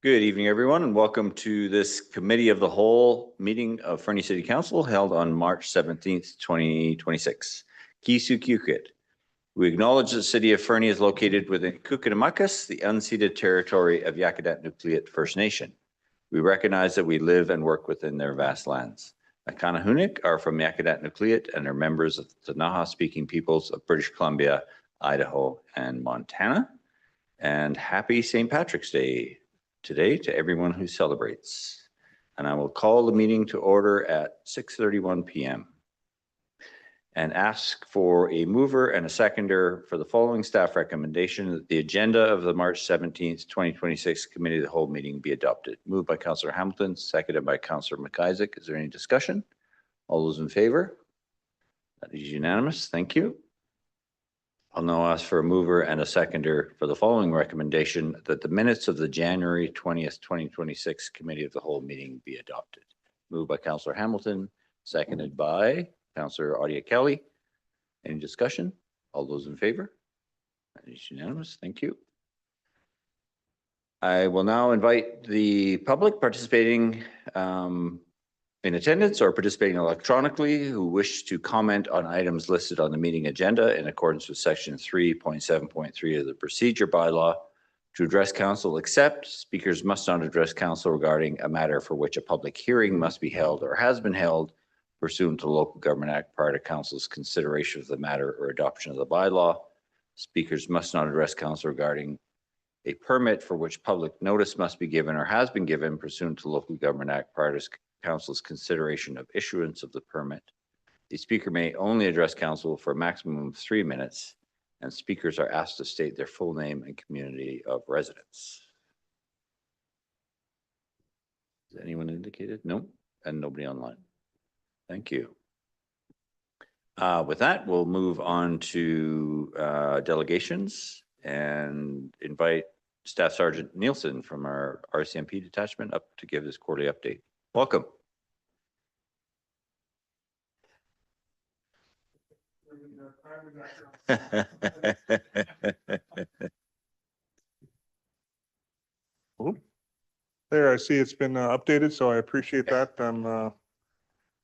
Good evening, everyone, and welcome to this Committee of the Whole meeting of Fernie City Council held on March 17th, 2026. Kisukukit. We acknowledge the city of Fernie is located within Kukinamakis, the unceded territory of Yakutat Nucleat First Nation. We recognize that we live and work within their vast lands. The Kanahunik are from Yakutat Nucleat and are members of the Ktunaxa-speaking peoples of British Columbia, Idaho, and Montana. And happy St. Patrick's Day today to everyone who celebrates. And I will call the meeting to order at 6:31 p.m. and ask for a mover and a seconder for the following staff recommendation that the agenda of the March 17th, 2026 Committee of the Whole meeting be adopted. Moved by Councillor Hamilton, seconded by Councillor McIsaac. Is there any discussion? All those in favor? That is unanimous. Thank you. I'll now ask for a mover and a seconder for the following recommendation that the minutes of the January 20th, 2026 Committee of the Whole meeting be adopted. Moved by Councillor Hamilton, seconded by Councillor Audia Kelly. Any discussion? All those in favor? That is unanimous. Thank you. I will now invite the public participating in attendance or participating electronically who wish to comment on items listed on the meeting agenda in accordance with section 3.7.3 of the procedure bylaw to address council, except speakers must not address council regarding a matter for which a public hearing must be held or has been held pursuant to the Local Government Act prior to council's consideration of the matter or adoption of the bylaw. Speakers must not address council regarding a permit for which public notice must be given or has been given pursuant to the Local Government Act prior to council's consideration of issuance of the permit. The speaker may only address council for a maximum of 3 minutes, and speakers are asked to state their full name and community of residence. Is anyone indicated? No, and nobody online. Thank you. With that, we'll move on to delegations and invite Staff Sergeant Nielsen from our RCMP detachment up to give this quarterly update. Welcome. There, I see it's been updated, so I appreciate that. I'm a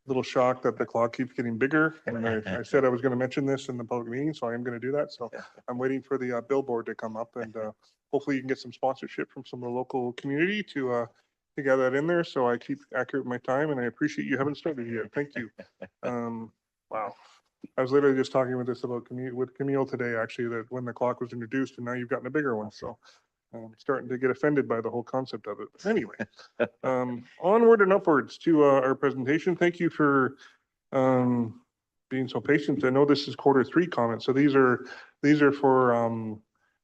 little shocked that the clock keeps getting bigger. And I said I was going to mention this in the public meeting, so I am going to do that. So I'm waiting for the billboard to come up, and hopefully you can get some sponsorship from some of the local community to get that in there. So I keep accurate with my time, and I appreciate you haven't started yet. Thank you. Wow. I was literally just talking with this about Camille today, actually, that when the clock was introduced, and now you've gotten a bigger one. So I'm starting to get offended by the whole concept of it. But anyway, onward and upwards to our presentation. Thank you for being so patient. I know this is Q3 comments, so these are for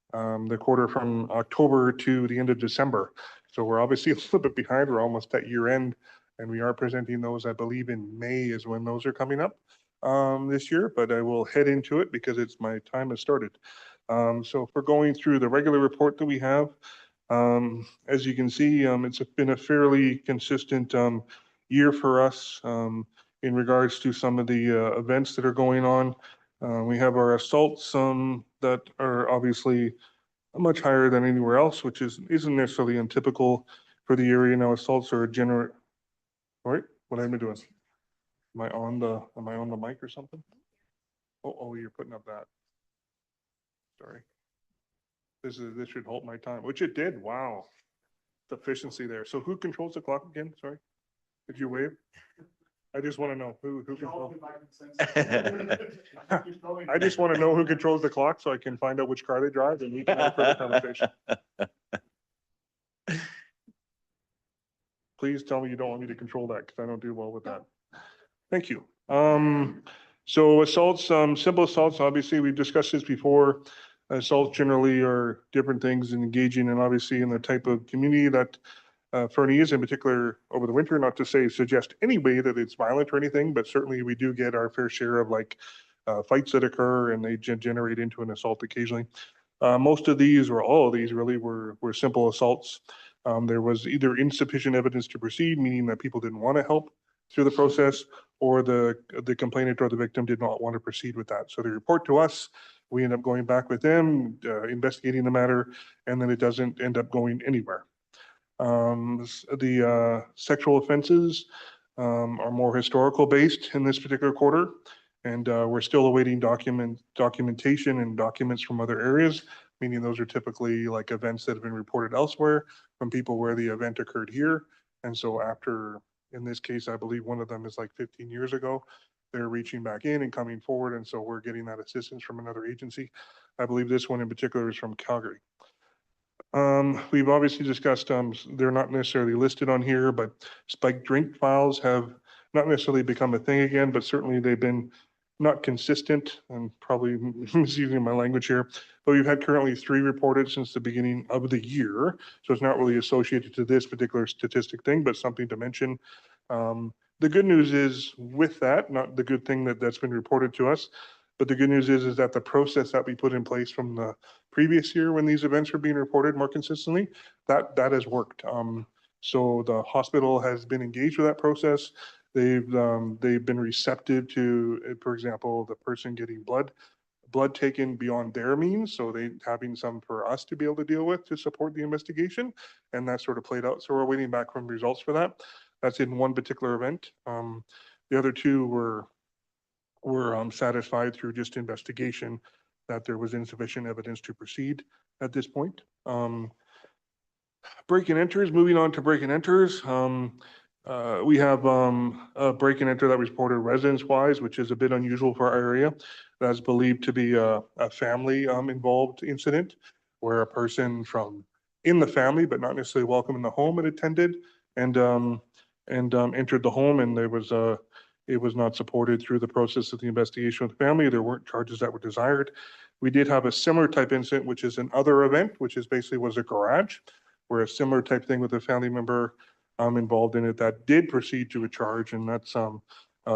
the quarter from October to the end of December. So we're obviously a little bit behind. We're almost at year end, and we are presenting those, I believe, in May is when those are coming up this year. But I will head into it because it's my time has started. So if we're going through the regular report that we have, as you can see, it's been a fairly consistent year for us in regards to some of the events that are going on. We have our assaults that are obviously much higher than anywhere else, which isn't necessarily untypical for the area. Now, assaults are general. All right, what am I doing? Am I on the mic or something? Oh, you're putting up that. Sorry. This should hold my time, which it did. Wow. The efficiency there. So who controls the clock again? Sorry. Did you wave? I just want to know who controls. I just want to know who controls the clock so I can find out which car they drive and we can have a further conversation. Please tell me you don't want me to control that because I don't do well with that. Thank you. So assaults, simple assaults, obviously we've discussed this before. Assaults generally are different things and engaging and obviously in the type of community that Fernie is, in particular over the winter, not to suggest any way that it's violent or anything, but certainly we do get our fair share of like fights that occur and they generate into an assault occasionally. Most of these or all of these really were simple assaults. There was either insufficient evidence to proceed, meaning that people didn't want to help through the process, or the complainant or the victim did not want to proceed with that. So they report to us, we end up going back with them, investigating the matter, and then it doesn't end up going anywhere. The sexual offenses are more historical based in this particular quarter. And we're still awaiting documentation and documents from other areas, meaning those are typically like events that have been reported elsewhere from people where the event occurred here. And so after, in this case, I believe one of them is like 15 years ago, they're reaching back in and coming forward. And so we're getting that assistance from another agency. I believe this one in particular is from Calgary. We've obviously discussed, they're not necessarily listed on here, but spiked drink files have not necessarily become a thing again, but certainly they've been not consistent and probably misusing my language here. But we've had currently 3 reported since the beginning of the year. So it's not really associated to this particular statistic thing, but something to mention. The good news is with that, not the good thing that's been reported to us, but the good news is that the process that we put in place from the previous year when these events were being reported more consistently, that has worked. So the hospital has been engaged with that process. They've been receptive to, for example, the person getting blood taken beyond their means. So they having some for us to be able to deal with to support the investigation. And that sort of played out. So we're waiting back from results for that. That's in one particular event. The other 2 were satisfied through just investigation that there was insufficient evidence to proceed at this point. Break and enters, moving on to break and enters. We have a break and enter that was reported residence wise, which is a bit unusual for our area. That's believed to be a family involved incident where a person from in the family, but not necessarily welcome in the home, had attended and entered the home, and there was it was not supported through the process of the investigation with the family. There weren't charges that were desired. We did have a similar type incident, which is another event, which is basically was a garage, where a similar type thing with a family member involved in it that did proceed to a charge, and that's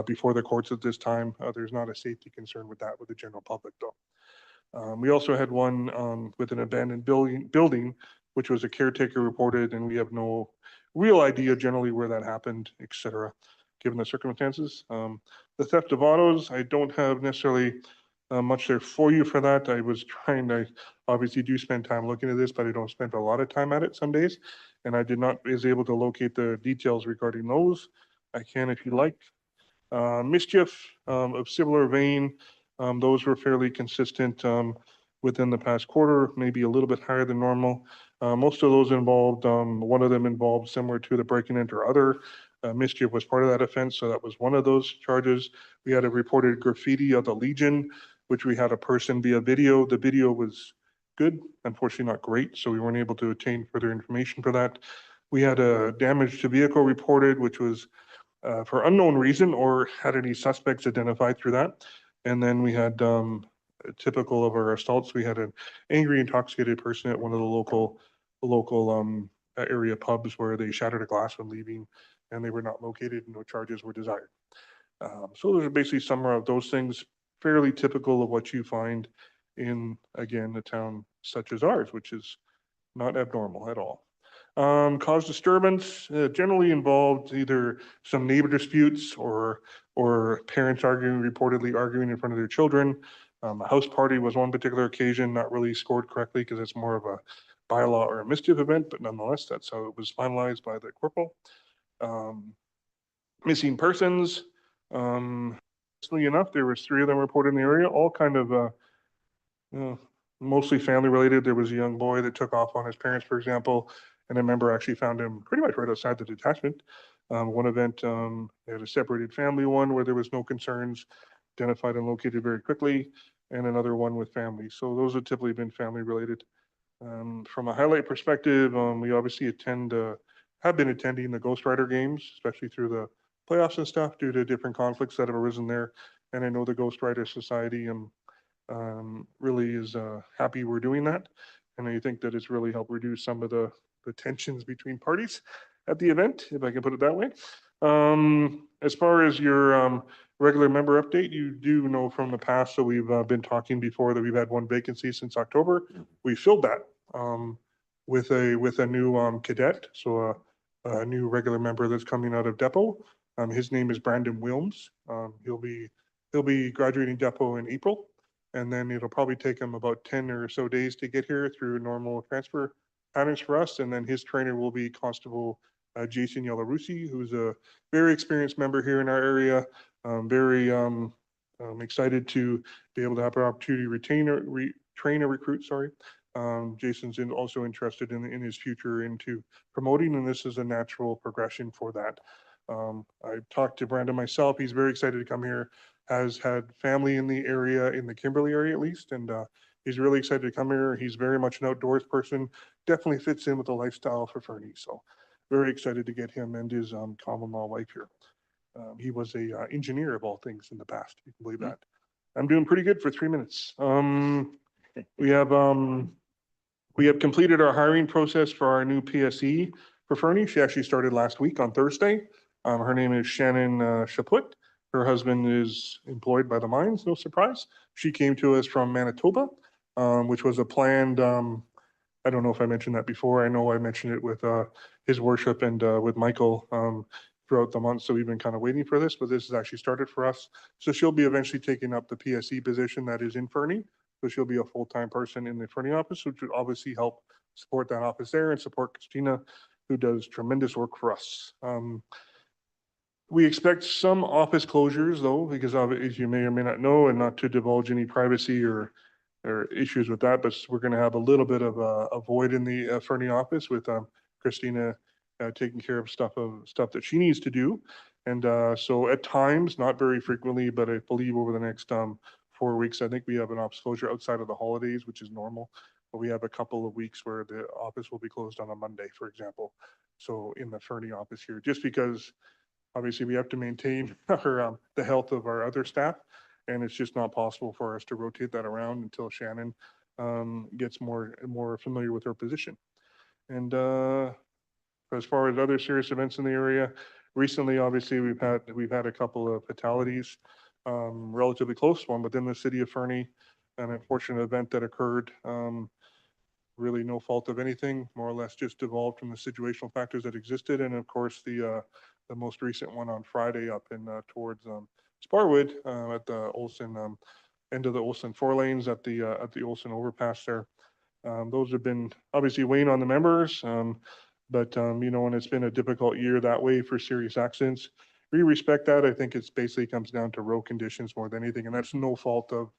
before the courts at this time. There's not a safety concern with that with the general public though. We also had one with an abandoned building, which was a caretaker reported, and we have no real idea generally where that happened, et cetera, given the circumstances. The theft of autos, I don't have necessarily much there for you for that. I was trying to, obviously do spend time looking at this, but I don't spend a lot of time at it some days. And I is able to locate the details regarding those. I can if you like. Mischief of similar vein, those were fairly consistent within the past quarter, maybe a little bit higher than normal. Most of those involved, one of them involved similar to the break and enter other. Mischief was part of that offense, so that was one of those charges. We had a reported graffiti of the Legion, which we had a person via video. The video was good, unfortunately not great, so we weren't able to obtain further information for that. We had a damage to vehicle reported, which was for unknown reason or had any suspects identified through that. And then we had typical of our assaults, we had an angry, intoxicated person at one of the local area pubs where they shattered a glass when leaving, and they were not located and no charges were desired. So those are basically some of those things, fairly typical of what you find in, again, a town such as ours, which is not abnormal at all. Cause disturbance generally involved either some neighbor disputes or parents reportedly arguing in front of their children. A house party was one particular occasion, not really scored correctly because it's more of a bylaw or a mischief event, but nonetheless, that's how it was finalized by the corporal. Missing persons, interestingly enough, there was 3 of them reported in the area, all kind of mostly family related. There was a young boy that took off on his parents, for example, and a member actually found him pretty much right outside the detachment. One event, they had a separated family one where there was no concerns, identified and located very quickly, and another one with family. So those have typically been family related. From a highlight perspective, we obviously have been attending the Ghost Rider games, especially through the playoffs and stuff due to different conflicts that have arisen there. And I know the Ghost Rider Society really is happy we're doing that. And I think that it's really helped reduce some of the tensions between parties at the event, if I can put it that way. As far as your regular member update, you do know from the past, so we've been talking before that we've had 1 vacancy since October. We filled that with a new cadet, so a new regular member that's coming out of Depot. His name is Brandon Wilms. He'll be graduating Depot in April, and then it'll probably take him about 10 or so days to get here through normal transfer patterns for us. And then his trainer will be Constable Jason Yelarusi, who's a very experienced member here in our area. Very excited to be able to have an opportunity to train a recruit, sorry. Jason's also interested in his future into promoting, and this is a natural progression for that. I talked to Brandon myself. He's very excited to come here, has had family in the area, in the Kimberley area at least, and he's really excited to come here. He's very much an outdoors person, definitely fits in with the lifestyle for Fernie. So very excited to get him and his common law wife here. He was a engineer of all things in the past. You can believe that. I'm doing pretty good for 3 minutes. We have completed our hiring process for our new PSE for Fernie. She actually started last week on Thursday. Her name is Shannon Chaput. Her husband is employed by the mines, no surprise. She came to us from Manitoba, which was a planned, I don't know if I mentioned that before. I know I mentioned it with his worship and with Michael throughout the month. So we've been kind of waiting for this, but this has actually started for us. So she'll be eventually taking up the PSE position that is in Fernie. So she'll be a full-time person in the Fernie office, which would obviously help support that office there and support Christina, who does tremendous work for us. We expect some office closures though, because as you may or may not know, and not to divulge any privacy or issues with that, but we're going to have a little bit of a void in the Fernie office with Christina taking care of stuff that she needs to do. And so at times, not very frequently, but I believe over the next 4 weeks, I think we have an office closure outside of the holidays, which is normal. But we have a couple of weeks where the office will be closed on a Monday, for example. So in the Fernie office here, just because obviously we have to maintain the health of our other staff. And it's just not possible for us to rotate that around until Shannon gets more familiar with her position. And as far as other serious events in the area, recently, obviously, we've had a couple of fatalities, relatively close one within the city of Fernie, an unfortunate event that occurred. Really no fault of anything, more or less just evolved from the situational factors that existed. And of course, the most recent one on Friday up in towards Sparwood at the Olson end of the Olson 4 lanes at the Olson overpass there. Those have been obviously weighing on the members, but you know, and it's been a difficult year that way for serious accidents. We respect that. I think it's basically comes down to road conditions more than anything, and that's no fault of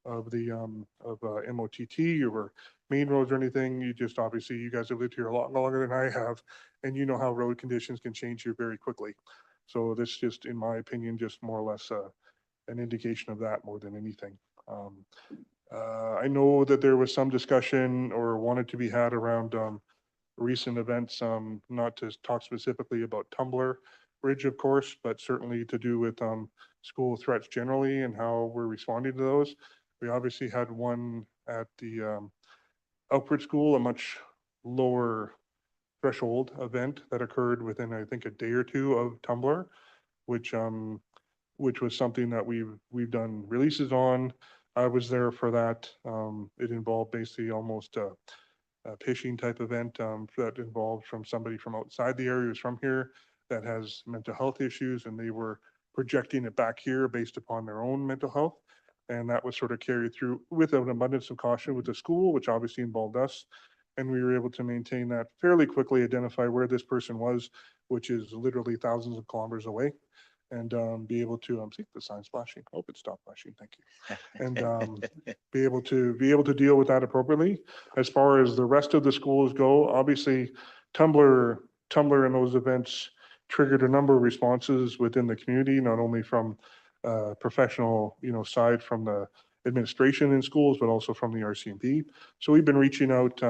MOTT or main roads or anything. You just obviously you guys have lived here a lot longer than I have, and you know how road conditions can change here very quickly. So this just, in my opinion, just more or less an indication of that more than anything. I know that there was some discussion or wanted to be had around recent events, not to talk specifically about Tumbler Ridge, of course, but certainly to do with school threats generally and how we're responding to those. We obviously had one at the Alfred School, a much lower threshold event that occurred within, I think, a day or two of Tumbler, which was something that we've done releases on. I was there for that. It involved basically almost a phishing type event that involved from somebody from outside the area who's from here that has mental health issues, and they were projecting it back here based upon their own mental health. And that was sort of carried through with an abundance of caution with the school, which obviously involved us. And we were able to maintain that fairly quickly, identify where this person was, which is literally thousands of kilometers away, and be able to see the sign flashing. I hope it stopped flashing. Thank you. And be able to deal with that appropriately. As far as the rest of the schools go, obviously, Tumbler and those events triggered a number of responses within the community, not only from professional, side from the administration in schools, but also from the RCMP. So we've been reaching out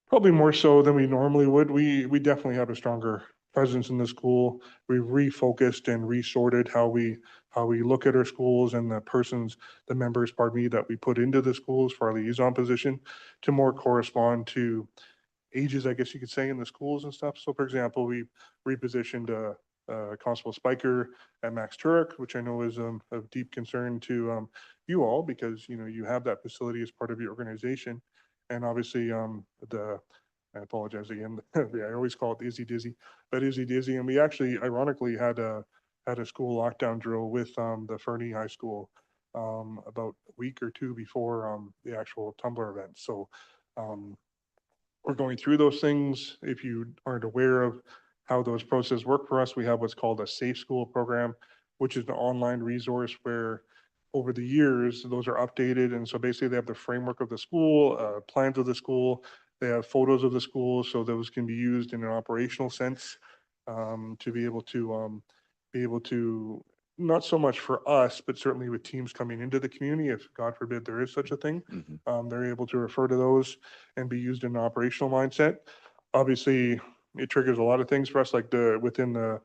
probably more so than we normally would. We definitely have a stronger presence in the school. We've refocused and resorted how we look at our schools and the members, that we put into the schools for our liaison position to more correspond to ages, I guess you could say, in the schools and stuff. So for example, we repositioned Constable Spiker and Max Turek, which I know is of deep concern to you all, because you have that facility as part of your organization. And obviously I apologize again, I always call it Izzy Dizzy, but Izzy Dizzy. And we actually ironically had a school lockdown drill with the Fernie High School about a week or two before the actual Tumbler event. So We're going through those things. If you aren't aware of how those processes work for us, we have what's called a Safe School program, which is an online resource where over the years, those are updated. And so basically they have the framework of the school, plans of the school, they have photos of the school, so those can be used in an operational sense to be able to, not so much for us, but certainly with teams coming into the community, if God forbid there is such a thing, they're able to refer to those and be used in an operational mindset. Obviously, it triggers a lot of things for us, like within the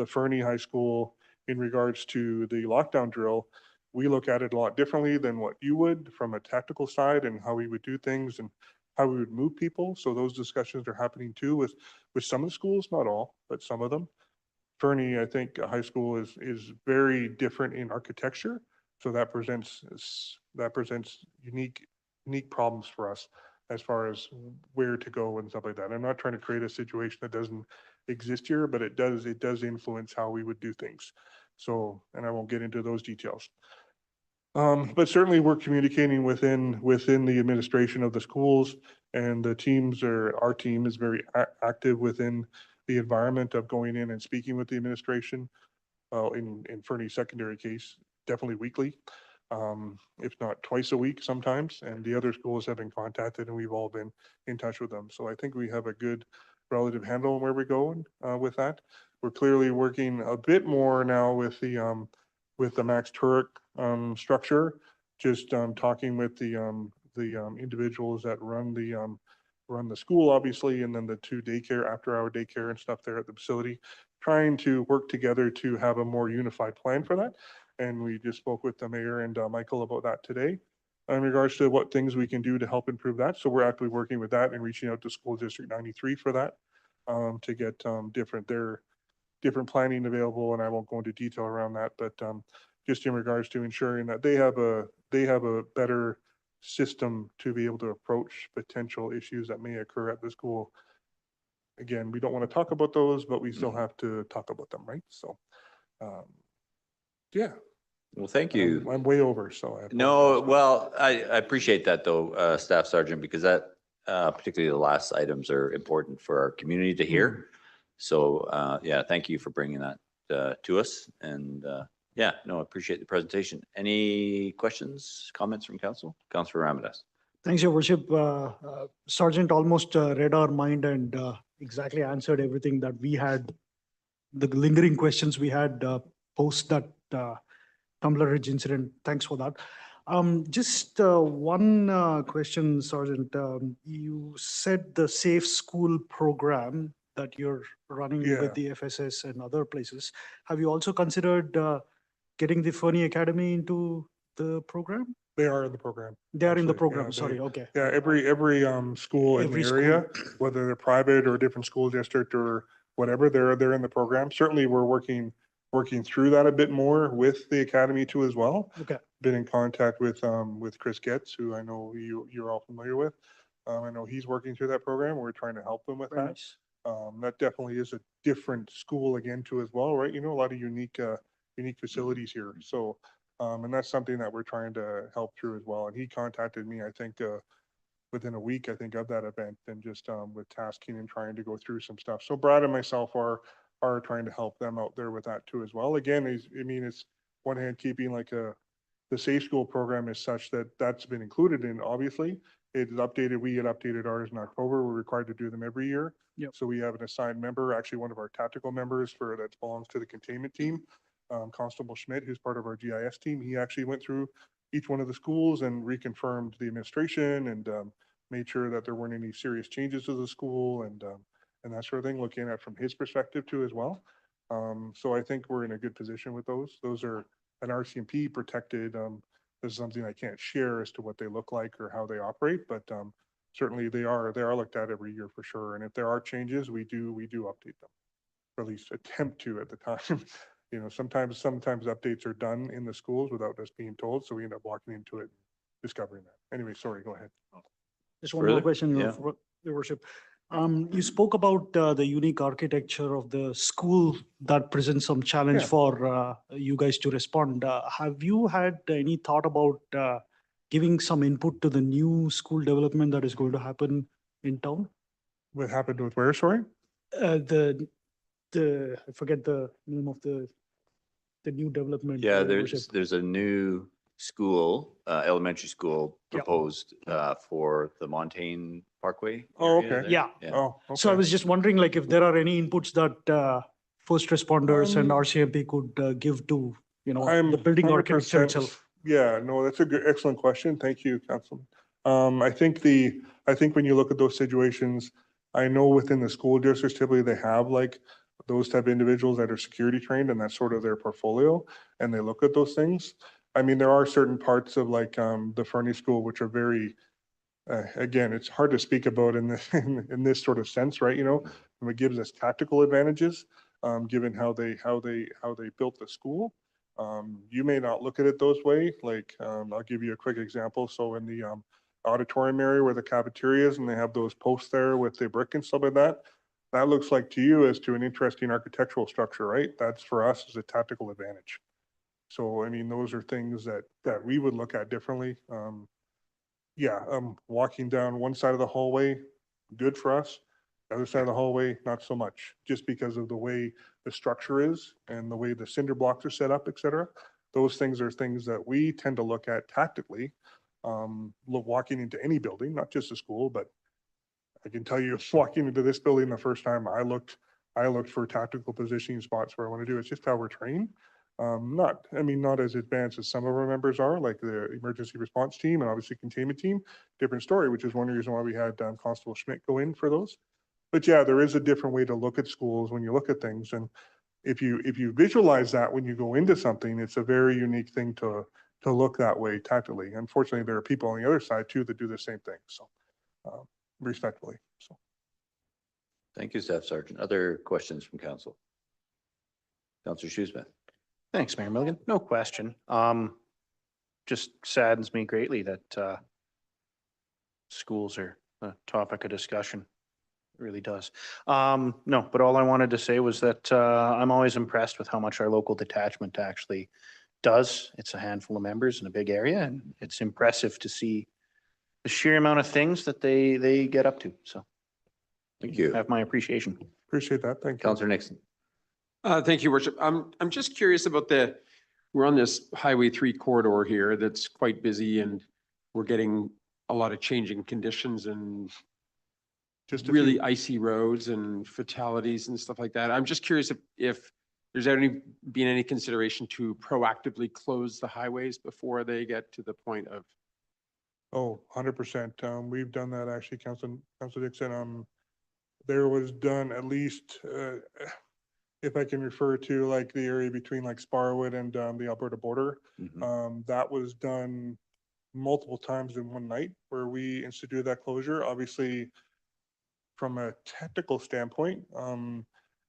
Fernie High School in regards to the lockdown drill. We look at it a lot differently than what you would from a tactical side and how we would do things and how we would move people. So those discussions are happening too with some of the schools, not all, but some of them. Fernie, I think high school is very different in architecture. So that presents unique problems for us as far as where to go and stuff like that. I'm not trying to create a situation that doesn't exist here, but it does influence how we would do things. So, and I won't get into those details. But certainly we're communicating within the administration of the schools, and the teams our team is very active within the environment of going in and speaking with the administration. In Fernie's secondary case, definitely weekly, if not twice a week sometimes. And the other schools have been contacted, and we've all been in touch with them. So I think we have a good relative handle on where we're going with that. We're clearly working a bit more now with the Max Turek structure, just talking with the individuals that run the school, obviously, and then the two after-hour daycare and stuff there at the facility, trying to work together to have a more unified plan for that. And we just spoke with the mayor and Michael about that today in regards to what things we can do to help improve that. So we're actively working with that and reaching out to School District 93 for that to get different planning available. And I won't go into detail around that, but just in regards to ensuring that they have a better system to be able to approach potential issues that may occur at the school. Again, we don't want to talk about those, but we still have to talk about them, right? So, yeah. Well, thank you. I'm way over, so. No, well, I appreciate that though, Staff Sergeant, because that particularly the last items are important for our community to hear. So yeah, thank you for bringing that to us. And yeah, no, I appreciate the presentation. Any questions, comments from council? Councilor Ramadaz. Thanks, Your Worship. Sergeant almost read our mind and exactly answered everything that we had, the lingering questions we had post that Tumbler Ridge incident. Thanks for that. Just one question, Sergeant. You said the Safe School program that you're running with the FSS and other places. Have you also considered getting the Fernie Academy into the program? They are in the program. They are in the program. Yeah, Sorry. Okay. Yeah, every school in the area, whether they're private or a different school district or whatever, they're in the program. Certainly, we're working through that a bit more with the academy too as well. Okay. Been in contact with Chris Getz, who I know you're all familiar with. I know he's working through that program. We're trying to help them with that. Nice. That definitely is a different school again too as well, right? You know, a lot of unique facilities here. So, and that's something that we're trying to help through as well. And he contacted me, I think, within a week, I think, of that event, and just with tasking and trying to go through some stuff. So Brad and myself are trying to help them out there with that too as well. Again, it's one hand keeping like the Safe School program is such that that's been included in, obviously. It is updated. We had updated ours in October. We're required to do them every year. Yep. So we have an assigned member, actually one of our tactical members that belongs to the containment team, Constable Schmidt, who's part of our GIS team. He actually went through each one of the schools and reconfirmed the administration and made sure that there weren't any serious changes to the school and that sort of thing, looking at from his perspective too as well. So I think we're in a good position with those. Those are an RCMP protected. This is something I can't share as to what they look like or how they operate, but certainly they are looked at every year for sure. And if there are changes, we do update them, or at least attempt to at the time. You know, sometimes updates are done in the schools without us being told, so we end up walking into it, discovering that. Anyway, sorry, go ahead. Just one more question, Yeah. Your Worship. You spoke about the unique architecture of the school that presents some challenge Yeah. for you guys to respond. Have you had any thought about giving some input to the new school development that is going to happen in town. What happened with where, sorry? I forget the name of the new development. Yeah, Worship. there's a new school, elementary school Yeah. proposed for the Montaigne Parkway. Oh, area okay. there. Yeah. Oh, okay. So I was just wondering, like, if there are any inputs that first responders and Um, RCMP could give to, I'm the building architecture 100%. itself. Yeah, no, that's a good, excellent question. Thank you, Councilman. I think when you look at those situations, I know within the school districts, typically they have like those type of individuals that are security trained and that's sort of their portfolio and they look at those things. I mean, there are certain parts of like the Fernie School, which are very, again, it's hard to speak about in this, in this sort of sense, right? And it gives us tactical advantages, given how they built the school. You may not look at it those way. Like, I'll give you a quick example. So in the auditorium area where the cafeteria is and they have those posts there with the brick and stuff like that, that looks like to you as to an interesting architectural structure, right? That's for us as a tactical advantage. So, I mean, those are things that we would look at differently. Yeah, walking down one side of the hallway, good for us. The other side of the hallway, not so much, just because of the way the structure is and the way the cinder blocks are set up, et cetera. Those things are things that we tend to look at tactically, walking into any building, not just a school, but I can tell you, walking into this building the first time, I looked for tactical positioning spots where I want to do. It's just how we're trained. Not as advanced as some of our members are, like the emergency response team and obviously containment team. Different story, which is one reason why we had Constable Schmidt go in for those. But yeah, there is a different way to look at schools when you look at things. And if you visualize that when you go into something, it's a very unique thing to look that way tactically. Unfortunately, there are people on the other side too that do the same thing. So respectfully. So. Thank you, Staff Sergeant. Other questions from council? Councillor Shoesmith. Thanks, Mayor Milligan. No question. Just saddens me greatly that schools are a topic of discussion. It really does. No, but all I wanted to say was that I'm always impressed with how much our local detachment actually does. It's a handful of members in a big area, and it's impressive to see the sheer amount of things that they get up to. So Thank you. have my appreciation. Appreciate that. Thank you. Councillor Nixon. Thank you, Worship. I'm just curious about we're on this Highway 3 corridor here that's quite busy and we're getting a lot of changing conditions and Just a really few- icy roads and fatalities and stuff like that. I'm just curious if there's been any consideration to proactively close the highways before they get to the point of. Oh, 100%. We've done that actually, Councilor Dixon. There was done at least, if I can refer to like the area between like Sparwood and the Alberta border, that was done multiple times in one night where we instituted that closure. Obviously, from a technical standpoint,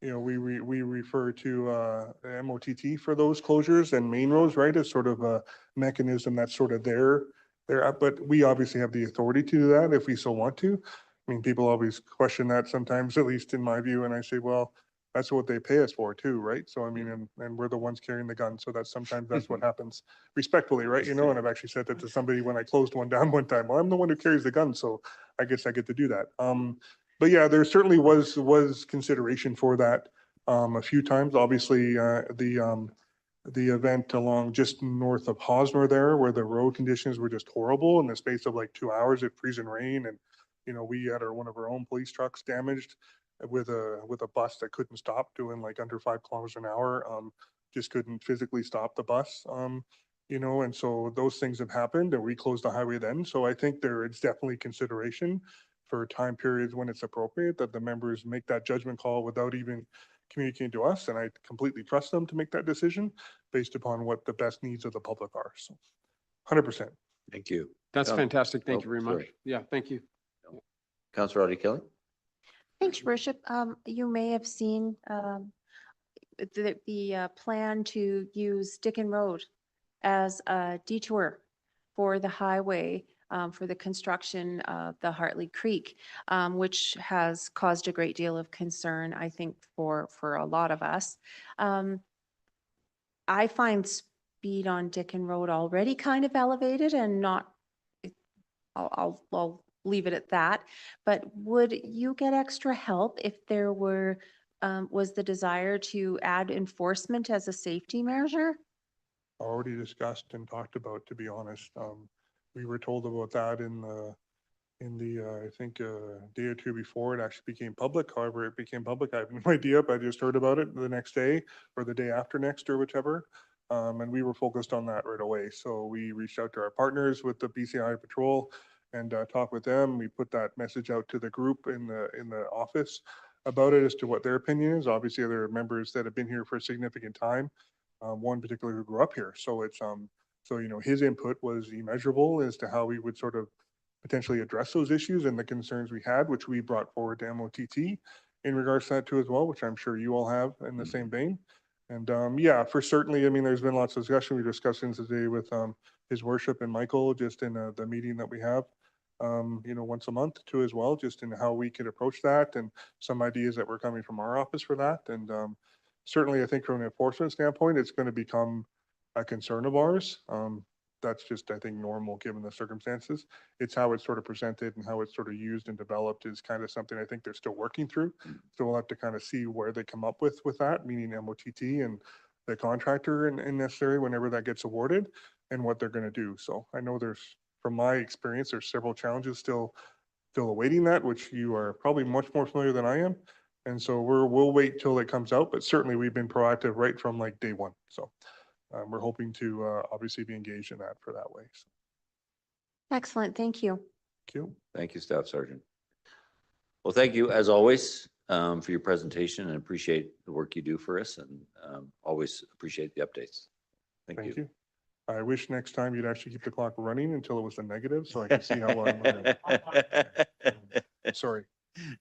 we refer to MOTT for those closures and main roads, right, as sort of a mechanism that's sort of there. But we obviously have the authority to do that if we so want to. I mean, people always question that sometimes, at least in my view, and I say, well, that's what they pay us for too, right? So I mean, and we're the ones carrying the gun, so sometimes that's what happens respectfully, right? And I've actually said that to somebody when I closed one down one time. Well, I'm the one who carries the gun, so I guess I get to do that. But yeah, there certainly was consideration for that a few times. Obviously, the event along just north of Hosmer there, where the road conditions were just horrible in the space of like 2 hours, it freezing rain, and we had one of our own police trucks damaged with a bus that couldn't stop doing like under 5 kilometers an hour. Just couldn't physically stop the bus. And so those things have happened, and we closed the highway then. So I think there is definitely consideration for time periods when it's appropriate that the members make that judgment call without even communicating to us. And I completely trust them to make that decision based upon what the best needs of the public are. So 100%. Thank you. That's Oh, fantastic. Thank oh, you very much. sorry. Yeah, thank you. Councillor Audie Kelly. Thanks, Your Worship. You may have seen the plan to use Dickon Road as a detour for the highway for the construction of the Hartley Creek, which has caused a great deal of concern, I think, for a lot of us. I find speed on Dickon Road already kind of elevated and not I'll leave it at that. But would you get extra help if there were, was the desire to add enforcement as a safety measure? Already discussed and talked about, to be honest. We were told about that in the, I think, day or two before it actually became public. However, it became public. I have no idea, but I just heard about it the next day or the day after next or whichever. And we were focused on that right away. So we reached out to our partners with the BCI Patrol and talked with them. We put that message out to the group in the office about it as to what their opinion is. Obviously, there are members that have been here for a significant time. One particular who grew up here. So it's, so, you know, his input was immeasurable as to how we would sort of potentially address those issues and the concerns we had, which we brought forward to MOTT in regards to that too as well, which I'm sure you all have in the same vein. And yeah, for certainly, I mean, there's been lots of discussion. We discussed things today with His Worship and Michael, just in the meeting that we have, you know, once a month too as well, just in how we could approach that and some ideas that were coming from our office for that. And certainly, I think from an enforcement standpoint, it's going to become a concern of ours. That's just, I think, normal given the circumstances. It's how it's sort of presented and how it's sort of used and developed is kind of something I think they're still working through. So we'll have to kind of see where they come up with that, meaning MOTT and the contractor and necessary whenever that gets awarded and what they're going to do. So I know there's, from my experience, there's several challenges still awaiting that, which you are probably much more familiar than I am. And so we'll wait till it comes out, but certainly we've been proactive right from like day one. So we're hoping to obviously be engaged in that for that way. So, Excellent, thank you. thank you. Thank you, Staff Sergeant. Well, thank you as always for your presentation and appreciate the work you do for us and always appreciate the updates. Thank you. Thank you. I wish next time you'd actually keep the clock running until it was the negative so I can see how long I'm running. Sorry.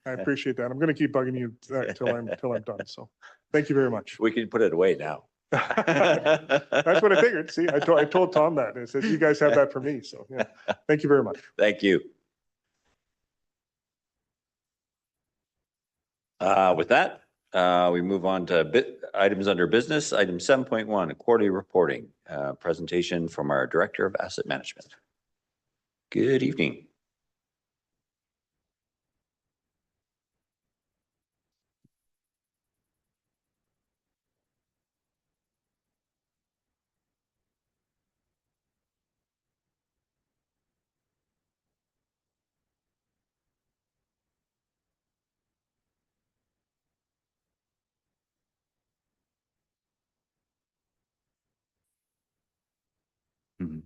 I appreciate that. I'm going to keep bugging you until I'm done. So thank you very much. We can put it away now. That's what I figured. See, I told Tom that. I said, you guys have that for me. So yeah, thank you very much. Thank you. With that, we move on to items under business. Item 7.1, quarterly reporting, presentation from our Director of Asset Management. Good evening. Mhm.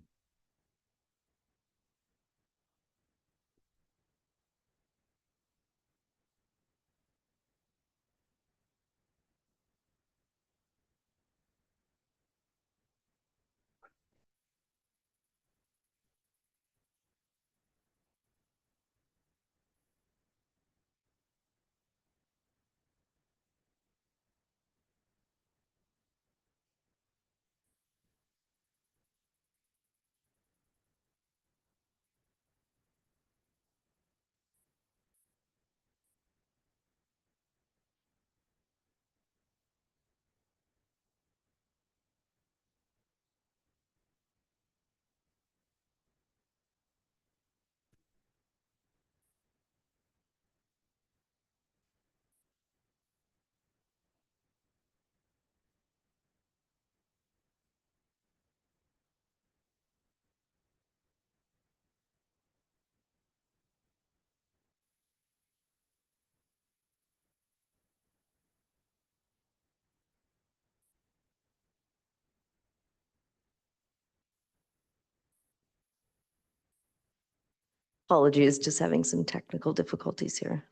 Apologies, just having some technical difficulties here.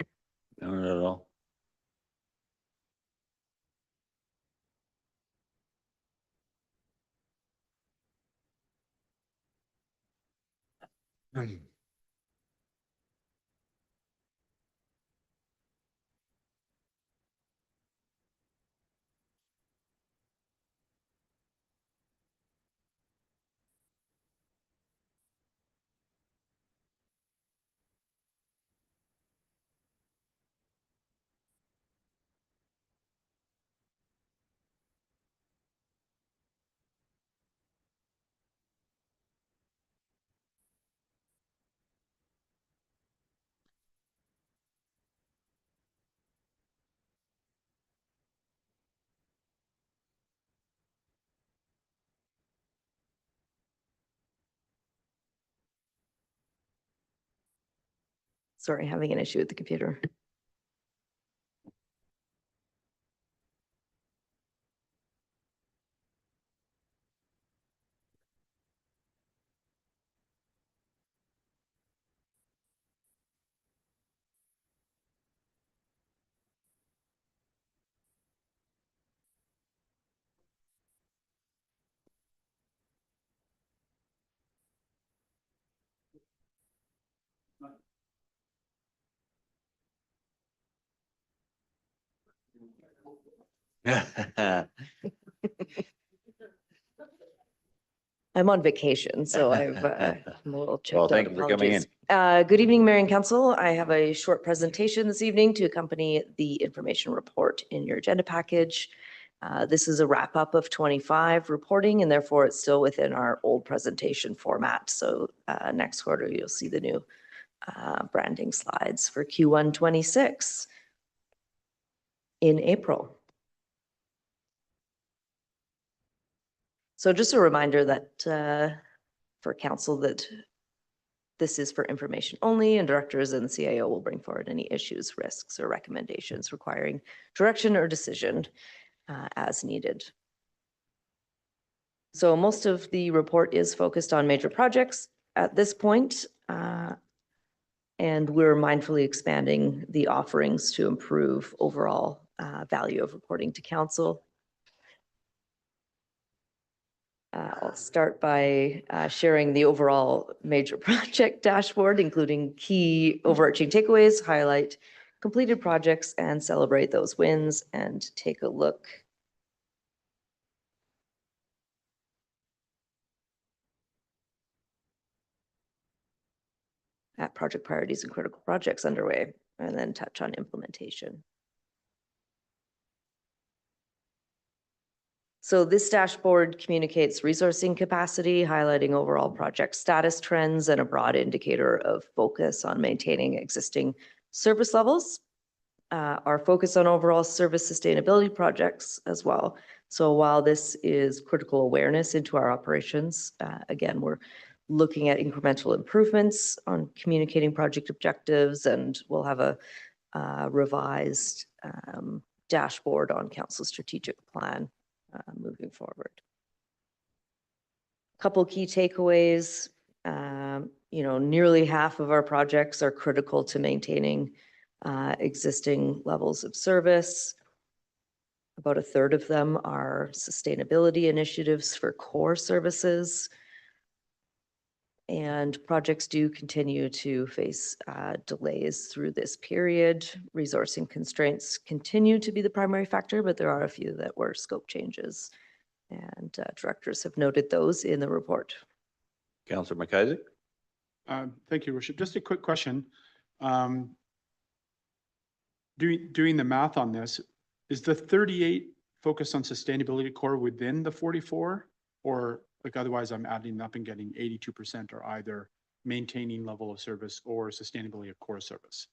No, not at all. Sorry, having an issue with the computer. I'm on vacation, so I'm a little checked Well, out. thank you for coming in. Apologies. Good evening, Mayor and Council. I have a short presentation this evening to accompany the information report in your agenda package. This is a wrap up of 25 reporting, and therefore it's still within our old presentation format. So next quarter, you'll see the new branding slides for Q1 26 in April. So just a reminder that for council that this is for information only, and directors and the CIO will bring forward any issues, risks, or recommendations requiring direction or decision as needed. So most of the report is focused on major projects at this point, and we're mindfully expanding the offerings to improve overall value of reporting to council. I'll start by sharing the overall major project dashboard, including key overarching takeaways, highlight completed projects, and celebrate those wins, and take a look at project priorities and critical projects underway, and then touch on implementation. So this dashboard communicates resourcing capacity, highlighting overall project status trends, and a broad indicator of focus on maintaining existing service levels. Our focus on overall service sustainability projects as well. So while this is critical awareness into our operations, again, we're looking at incremental improvements on communicating project objectives, and we'll have a revised dashboard on council strategic plan moving forward. A couple key takeaways. Nearly half of our projects are critical to maintaining existing levels of service. About a third of them are sustainability initiatives for core services. And projects do continue to face delays through this period. Resourcing constraints continue to be the primary factor, but there are a few that were scope changes. And directors have noted those in the report. Councillor McIsaac? Thank you, Worship. Just a quick question. Doing the math on this, is the 38 focused on sustainability core within the 44? Or like otherwise I'm adding up and getting 82% are either maintaining level of service or sustainability of core service?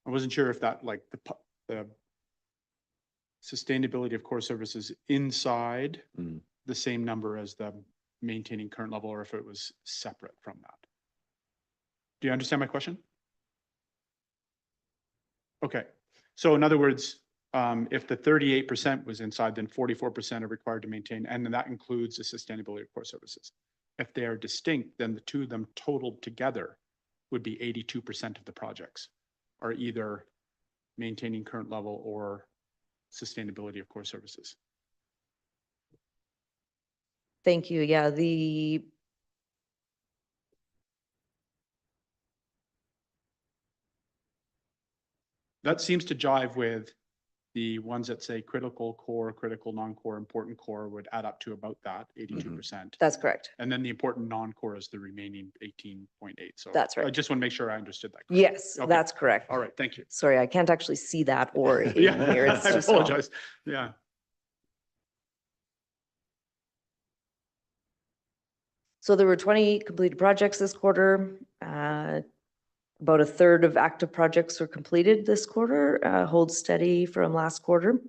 I wasn't sure if that like the sustainability of core services inside the same number as the maintaining current level, or if it was separate from that. Do you understand my question? Okay, so in other words, if the 38% was inside, then 44% are required to maintain, and that includes the sustainability of core services. If they are distinct, then the two of them totaled together would be 82% of the projects are either maintaining current level or sustainability of core services. Thank you. Yeah, that seems to jive with the ones that say critical core, critical non-core, important core would add up to about that 82%. that's correct. And then the important non-core is the remaining 18.8. So That's right. I just want to make sure I understood that. Correctly. Yes, Okay. that's correct. All right, thank you. Sorry, I can't actually see that or in Yeah, here. It's I too small. apologize. Yeah. So there were 20 completed projects this quarter. About a third of active projects were completed this quarter, hold steady from last quarter.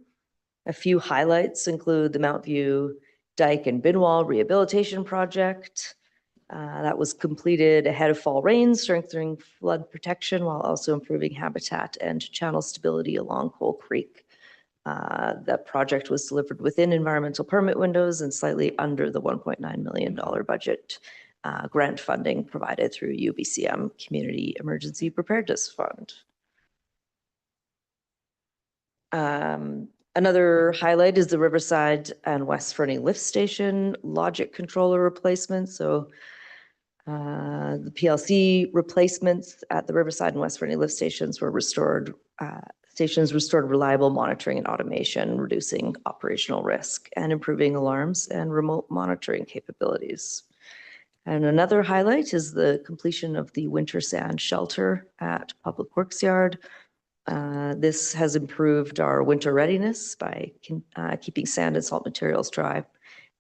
A few highlights include the Mount View Dike and Bin Wall Rehabilitation Project, That was completed ahead of fall rains, strengthening flood protection while also improving habitat and channel stability along Coal Creek. That project was delivered within environmental permit windows and slightly under the $1.9 million budget grant funding provided through UBCM Community Emergency Preparedness Fund. Another highlight is the Riverside and West Fernie Lift Station logic controller replacement. So the PLC replacements at the Riverside and West Fernie lift stations were restored. Stations restored reliable monitoring and automation, reducing operational risk and improving alarms and remote monitoring capabilities. And another highlight is the completion of the winter sand shelter at Public Works Yard. This has improved our winter readiness by keeping sand and salt materials dry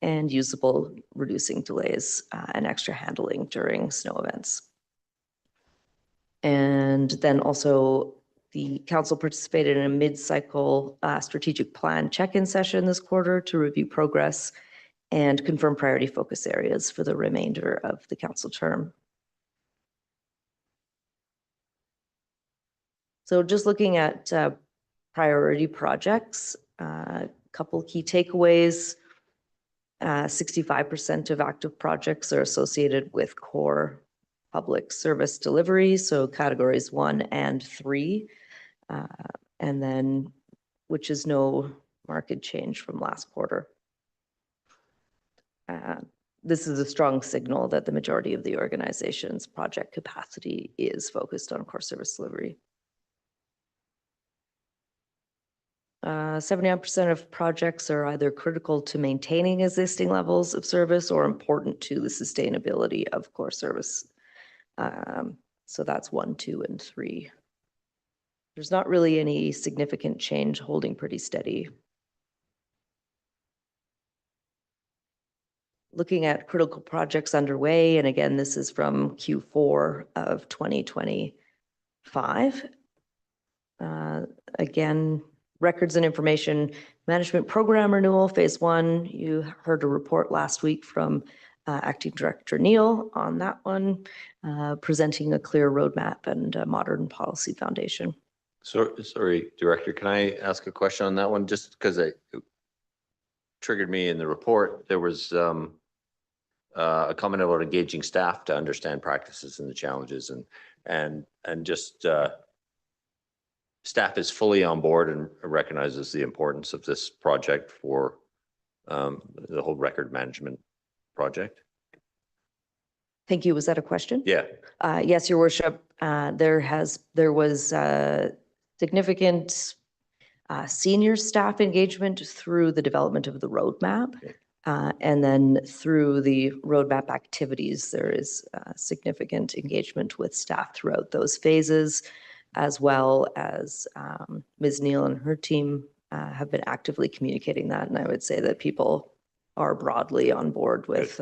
and usable, reducing delays and extra handling during snow events. And then also the council participated in a mid-cycle strategic plan check-in session this quarter to review progress and confirm priority focus areas for the remainder of the council term. So just looking at priority projects, a couple key takeaways. 65% of active projects are associated with core public service delivery, so categories 1 and 3, and then which is no market change from last quarter. This is a strong signal that the majority of the organization's project capacity is focused on core service delivery. 79% of projects are either critical to maintaining existing levels of service or important to the sustainability of core service. So that's 1, 2, and 3. There's not really any significant change, holding pretty steady. Looking at critical projects underway, and again, this is from Q4 of 2025. Again, Records and Information Management Program Renewal, Phase 1. You heard a report last week from Acting Director Neil on that one, presenting a clear roadmap and a modern policy foundation. So, sorry, Director, can I ask a question on that one? Just because it triggered me in the report. There was a comment about engaging staff to understand practices and the challenges, and just staff is fully on board and recognizes the importance of this project for the whole record management project. Thank you. Was that a question? Yeah. Yes, Your Worship. There was significant senior staff engagement through the development of the roadmap. And then through the roadmap activities, there is significant engagement with staff throughout those phases, as well as Ms. Neal and her team have been actively communicating that. And I would say that people are broadly on board with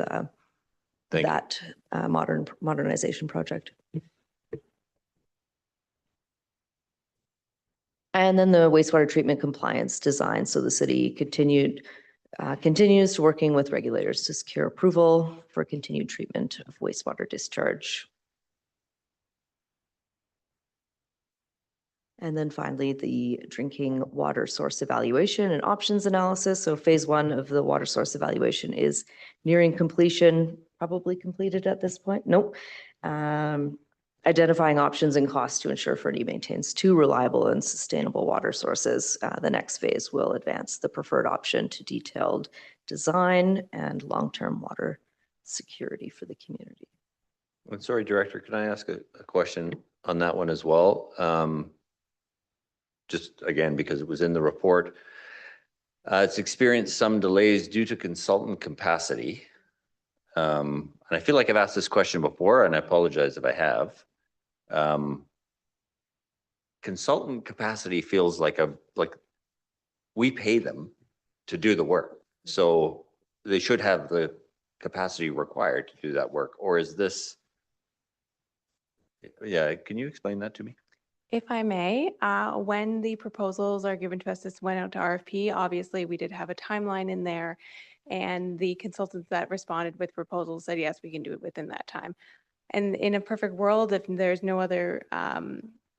that modernization project. And then the wastewater treatment compliance design. So the city continues to working with regulators to secure approval for continued treatment of wastewater discharge. And then finally, the drinking water source evaluation and options analysis. So Phase 1 of the water source evaluation is nearing completion, probably completed at this point. Nope. Identifying options and costs to ensure Fernie maintains 2 reliable and sustainable water sources. The next phase will advance the preferred option to detailed design and long-term water security for the community. I'm sorry, Director, can I ask a question on that one as well? Just again, because it was in the report. It's experienced some delays due to consultant capacity. And I feel like I've asked this question before, and I apologize if I have. Consultant capacity feels like we pay them to do the work. So they should have the capacity required to do that work. Or is this, yeah, can you explain that to me? If I may, when the proposals are given to us, this went out to RFP. Obviously, we did have a timeline in there. And the consultants that responded with proposals said, yes, we can do it within that time. And in a perfect world, if there's no other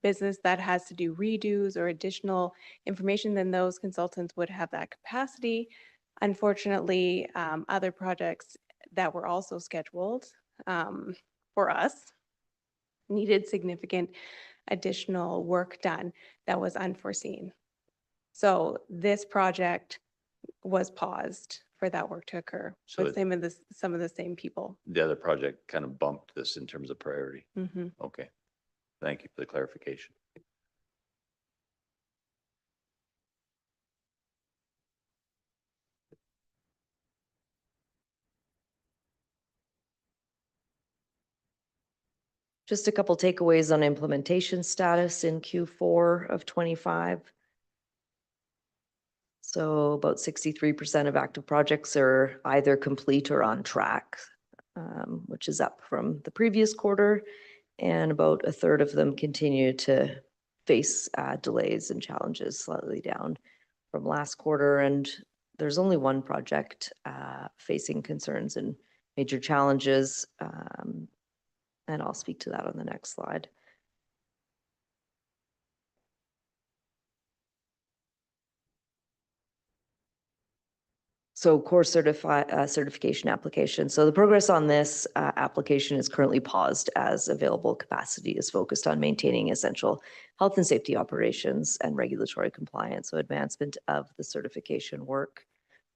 business that has to do redos or additional information, then those consultants would have that capacity. Unfortunately, other projects that were also scheduled for us needed significant additional work done that was unforeseen. So this project was paused for that work to occur So with some of the same people. The other project kind of bumped this in terms of priority. Mhm. Okay. Thank you for the clarification. Just a couple takeaways on implementation status in Q4 of 25. So about 63% of active projects are either complete or on track, which is up from the previous quarter. And about a third of them continue to face delays and challenges, slightly down from last quarter. And there's only one project facing concerns and major challenges. And I'll speak to that on the next slide. So core certification application. So the progress on this application is currently paused as available capacity is focused on maintaining essential health and safety operations and regulatory compliance. So advancement of the certification work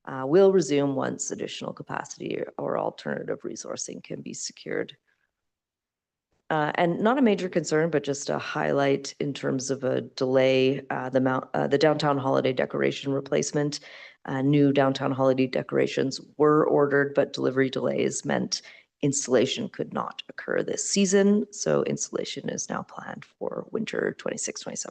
will resume once additional capacity or alternative resourcing can be secured. And not a major concern, but just a highlight in terms of a delay, the downtown holiday decoration replacement. New downtown holiday decorations were ordered, but delivery delays meant installation could not occur this season. So installation is now planned for winter 26-27.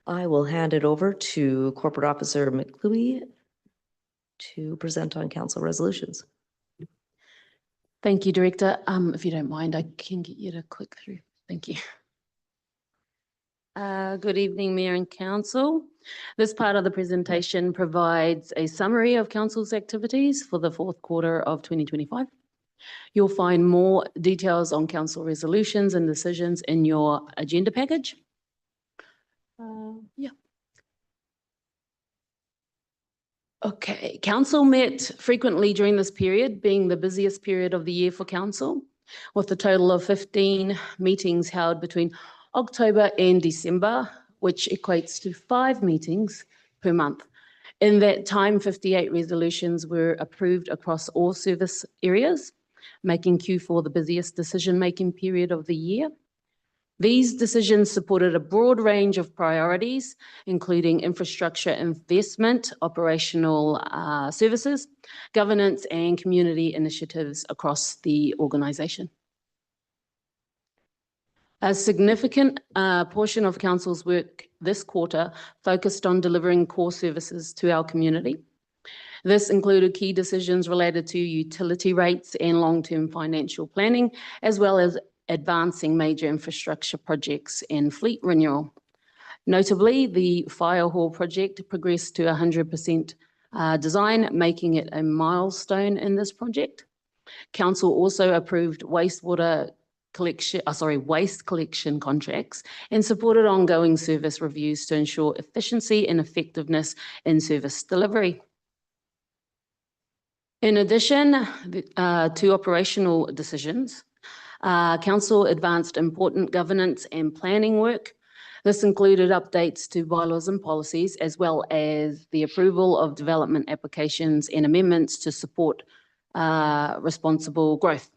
I will hand it over to Corporate Officer McLuey to present on council resolutions. Thank you, Director. If you don't mind, I can get you to click through. Thank you. Good evening, Mayor and Council. This part of the presentation provides a summary of Council's activities for the fourth quarter of 2025. You'll find more details on Council resolutions and decisions in your agenda package. Yeah. Okay, Council met frequently during this period, being the busiest period of the year for Council, with a total of 15 meetings held between October and December, which equates to 5 meetings per month. In that time, 58 resolutions were approved across all service areas, making Q4 the busiest decision-making period of the year. These decisions supported a broad range of priorities, including infrastructure investment, operational services, governance, and community initiatives across the organisation. A significant portion of Council's work this quarter focused on delivering core services to our community. This included key decisions related to utility rates and long-term financial planning, as well as advancing major infrastructure projects and fleet renewal. Notably, the Fire Hall project progressed to 100% design, making it a milestone in this project. Council also approved waste collection contracts and supported ongoing service reviews to ensure efficiency and effectiveness in service delivery. In addition to operational decisions, Council advanced important governance and planning work. This included updates to bylaws and policies, as well as the approval of development applications and amendments to support responsible growth.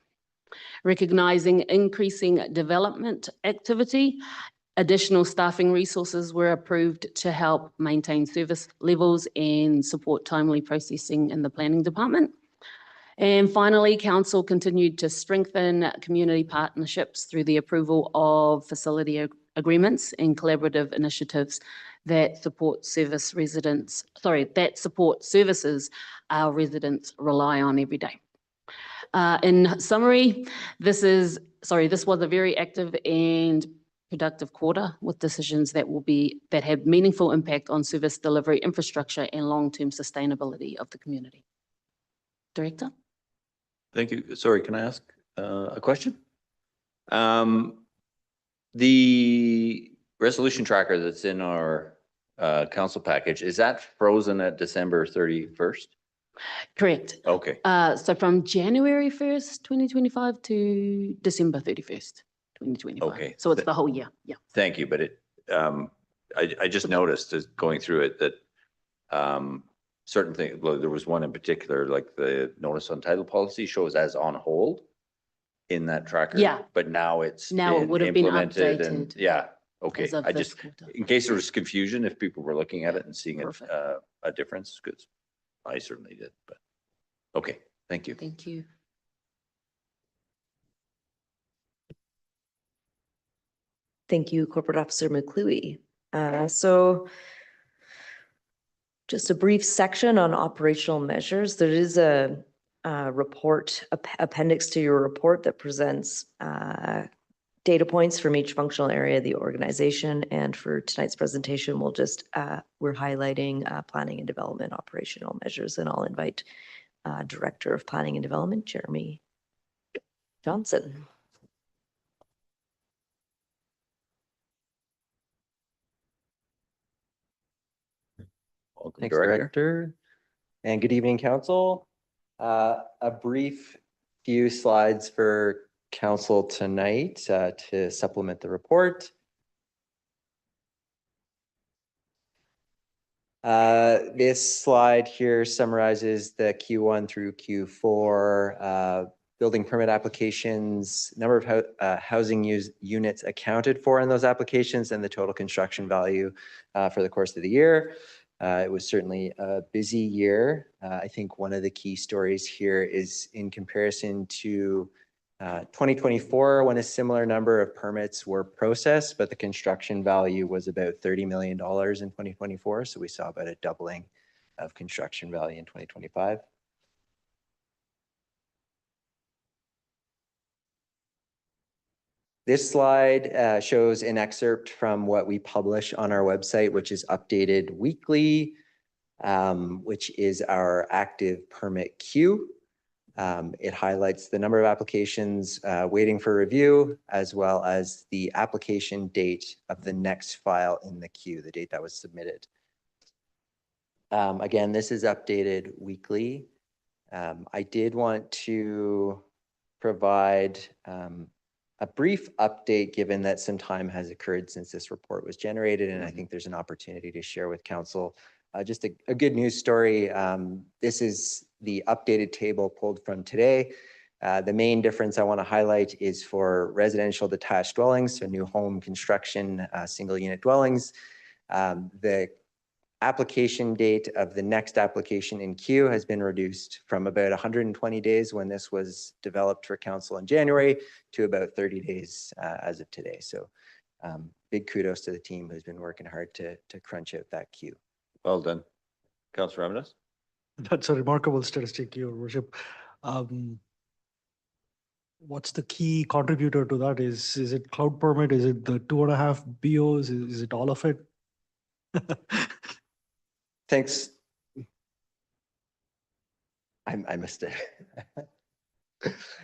Recognising increasing development activity, additional staffing resources were approved to help maintain service levels and support timely processing in the planning department. And finally, Council continued to strengthen community partnerships through the approval of facility agreements and collaborative initiatives that support services our residents rely on every day. In summary, this was a very active and productive quarter with decisions that have meaningful impact on service delivery, infrastructure, and long-term sustainability of the community. Director? Thank you. Sorry, can I ask a question? The resolution tracker that's in our council package, is that frozen at December 31st? Correct. Okay, So from January 1st, 2025 to December 31st, 2025. Okay. So it's the whole year, yeah. thank you. But I just noticed as going through it that certain things, well, there was one in particular, like the notice on title policy shows as on hold in that tracker. Yeah. But now it's Now it would have been implemented and updated yeah, okay. as of I this just, quarter. in case there was confusion, if people were looking at it and seeing Perfect. a difference, because I certainly did, but, okay, thank you. Thank you. Thank you, Corporate Officer McClue. So just a brief section on operational measures. There is a report, appendix to your report that presents data points from each functional area of the organization. And for tonight's presentation, we're highlighting planning and development operational measures. And I'll invite Director of Planning and Development, Jeremy Johnson. Welcome, Thanks, Director. Director. And good evening, Council. A brief few slides for Council tonight to supplement the report. This slide here summarizes the Q1 through Q4 building permit applications, number of housing units accounted for in those applications, and the total construction value for the course of the year. It was certainly a busy year. I think one of the key stories here is in comparison to 2024, when a similar number of permits were processed, but the construction value was about $30 million in 2024. So we saw about a doubling of construction value in 2025. This slide shows an excerpt from what we publish on our website, which is updated weekly, which is our active permit queue. It highlights the number of applications waiting for review, as well as the application date of the next file in the queue, the date that was submitted. Again, this is updated weekly. I did want to provide a brief update, given that some time has occurred since this report was generated, and I think there's an opportunity to share with Council just a good news story. This is the updated table pulled from today. The main difference I want to highlight is for residential detached dwellings, so new home construction, single unit dwellings. The application date of the next application in queue has been reduced from about 120 days when this was developed for Council in January to about 30 days as of today. So big kudos to the team who's been working hard to crunch out that queue. Well done. Councilor Ramirez? That's a remarkable statistic, Your Worship. What's the key contributor to that? Is it cloud permit? Is it the 2.5 BOs? Is it all of it? Thanks. I missed it.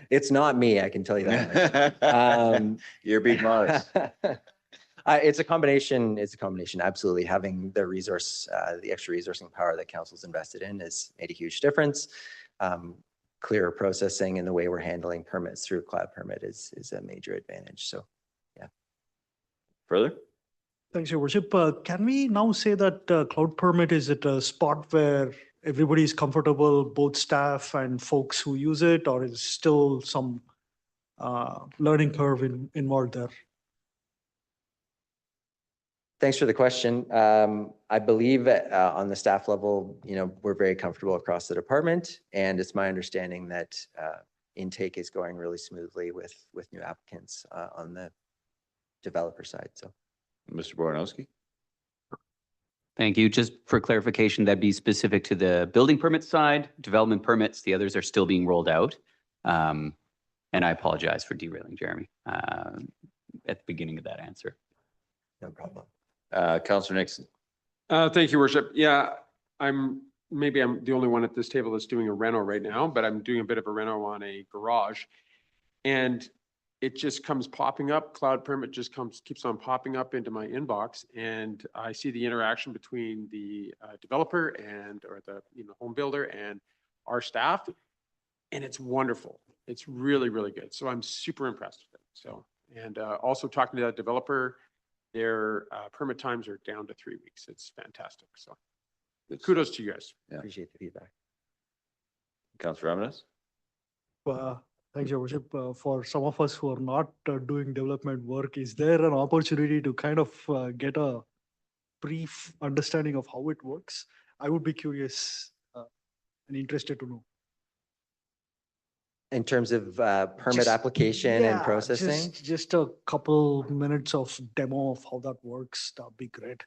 It's not me, I can tell you that. You're being modest. It's a combination, absolutely. Having the resource, the extra resourcing power that Council's invested in has made a huge difference. Clearer processing and the way we're handling permits through cloud permit is a major advantage. So, yeah. Further? Thanks, Your Worship. Can we now say that cloud permit is at a spot where everybody is comfortable, both staff and folks who use it, or is still some learning curve involved there? Thanks for the question. I believe on the staff level, we're very comfortable across the department, and it's my understanding that intake is going really smoothly with new applicants on the developer side. So, Mr. Boranowski? Thank you. Just for clarification, that'd be specific to the building permit side, development permits. The others are still being rolled out. And I apologize for derailing Jeremy. at the beginning of that answer. No problem. Counselor Nixon. Thank you, Worship. Yeah, maybe I'm the only one at this table that's doing a reno right now, but I'm doing a bit of a reno on a garage. And it just comes popping up, cloud permit just keeps on popping up into my inbox. And I see the interaction between the developer or the home builder and our staff. And it's wonderful. It's really, really good. So I'm super impressed with it. So, and also talking to that developer, their permit times are down to 3 weeks. It's fantastic. So kudos to you guys. Yeah. Appreciate the feedback. Counselor Amadas. Thanks, Your Worship. For some of us who are not doing development work, is there an opportunity to kind of get a brief understanding of how it works? I would be curious and interested to know. In terms of permit Just- application and Yeah, processing? Just a couple minutes of demo of how that works. That'd be great.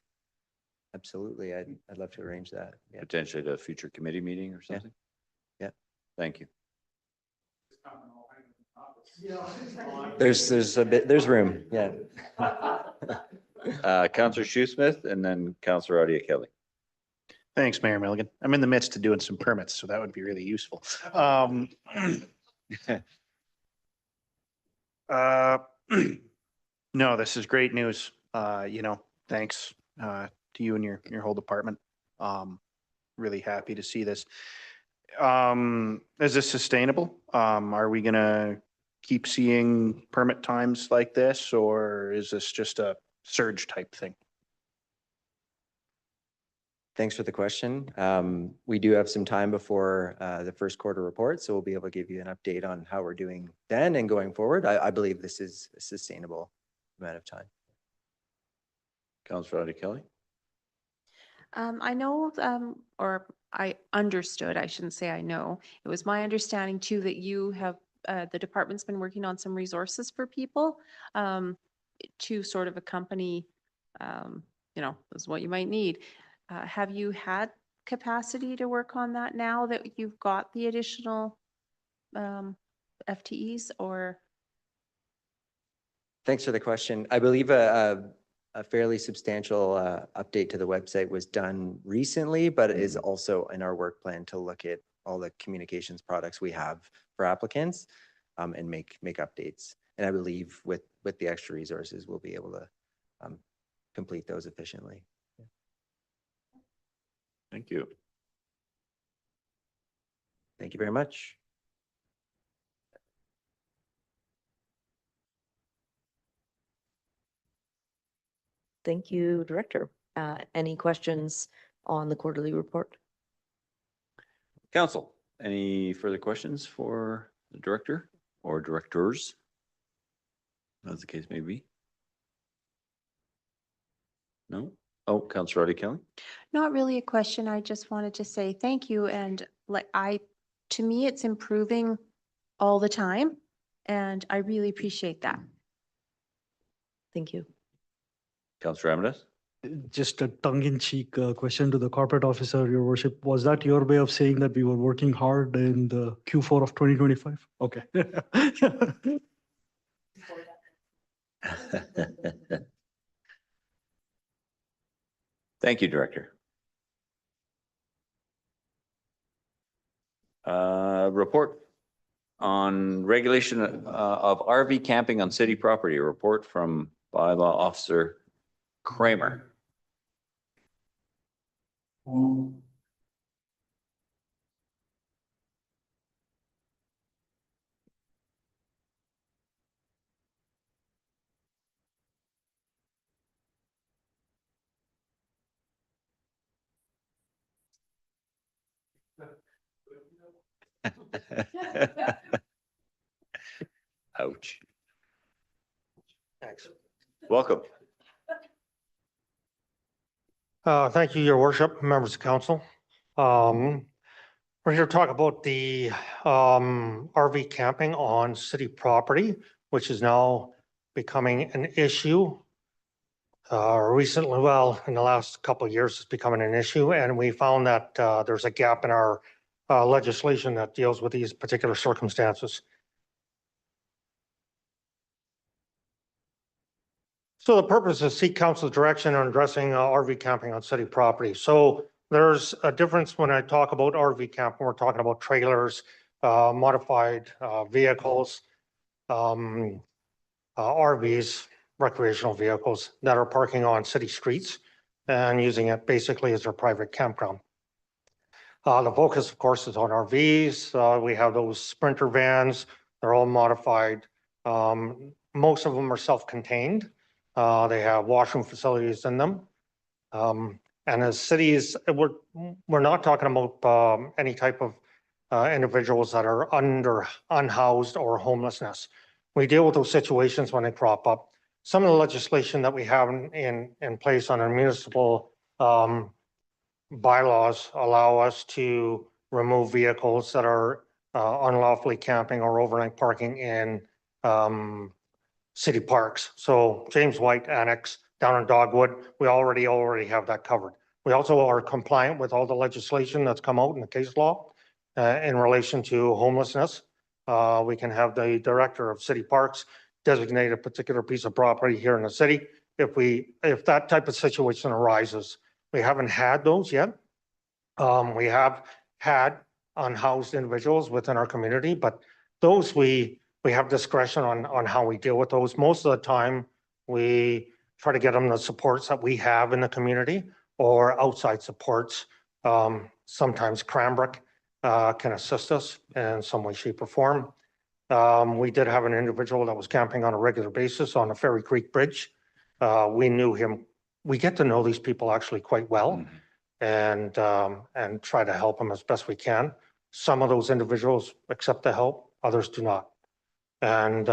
Absolutely. I'd love to arrange that. Yeah. Potentially at a future committee meeting or something? Yeah. Thank you. There's room. Yeah. Counselor Shoesmith and then Counselor Adia Kelly. Thanks, Mayor Milligan. I'm in the midst of doing some permits, so that would be really useful. No, this is great news. Thanks to you and your whole department. Really happy to see this. Is this sustainable? Are we gonna keep seeing permit times like this, or is this just a surge type thing? Thanks for the question. We do have some time before the first quarter report, so we'll be able to give you an update on how we're doing then and going forward. I believe this is a sustainable amount of time. Counselor Adia Kelly. I know, or I understood, I shouldn't say I know. It was my understanding too that you have, the department's been working on some resources for people to sort of accompany, this is what you might need. Have you had capacity to work on that now that you've got the additional FTEs or? Thanks for the question. I believe a fairly substantial update to the website was done recently, but is also in our work plan to look at all the communications products we have for applicants and make updates. And I believe with the extra resources, we'll be able to complete those efficiently. Thank you. Thank you very much. Thank you, Director. Any questions on the quarterly report? Council, any further questions for the director or directors? As the case may be. No? Oh, Counselor Adia Kelly. Not really a question. I just wanted to say thank you. And to me, it's improving all the time. And I really appreciate that. Thank you. Counselor Amadas. Just a tongue-in-cheek question to the corporate officer, Your Worship. Was that your way of saying that we were working hard in the Q4 of 2025? Okay. Thank you, Director. Report on regulation of RV camping on city property. A report from Bylaw Officer Kramer. Ouch. Thanks. Welcome. Thank you, Your Worship, members of council. We're here to talk about the RV camping on city property, which is now becoming an issue. Recently, well, in the last couple of years, it's becoming an issue, and we found that there's a gap in our legislation that deals with these particular circumstances. So the purpose is seek council direction on addressing RV camping on city property. So there's a difference when I talk about RV camping, we're talking about trailers, modified vehicles, RVs, recreational vehicles that are parking on city streets and using it basically as their private campground. The focus, of course, is on RVs. We have those Sprinter vans. They're all modified. Most of them are self-contained. They have washroom facilities in them. And as cities, we're not talking about any type of individuals that are unhoused or homelessness. We deal with those situations when they crop up. Some of the legislation that we have in place on our municipal bylaws allow us to remove vehicles that are unlawfully camping or overnight parking in city parks. So James White Annex down in Dogwood, we already have that covered. We also are compliant with all the legislation that's come out in the case law in relation to homelessness. We can have the director of city parks designate a particular piece of property here in the city. If that type of situation arises, we haven't had those yet. We have had unhoused individuals within our community, but those we have discretion on how we deal with those. Most of the time, we try to get them the supports that we have in the community or outside supports. Sometimes Cranbrook can assist us in some way, shape, or form. We did have an individual that was camping on a regular basis on the Ferry Creek Bridge. We knew him. We get to know these people actually quite well and try to help them as best we can. Some of those individuals accept the help, others do not. And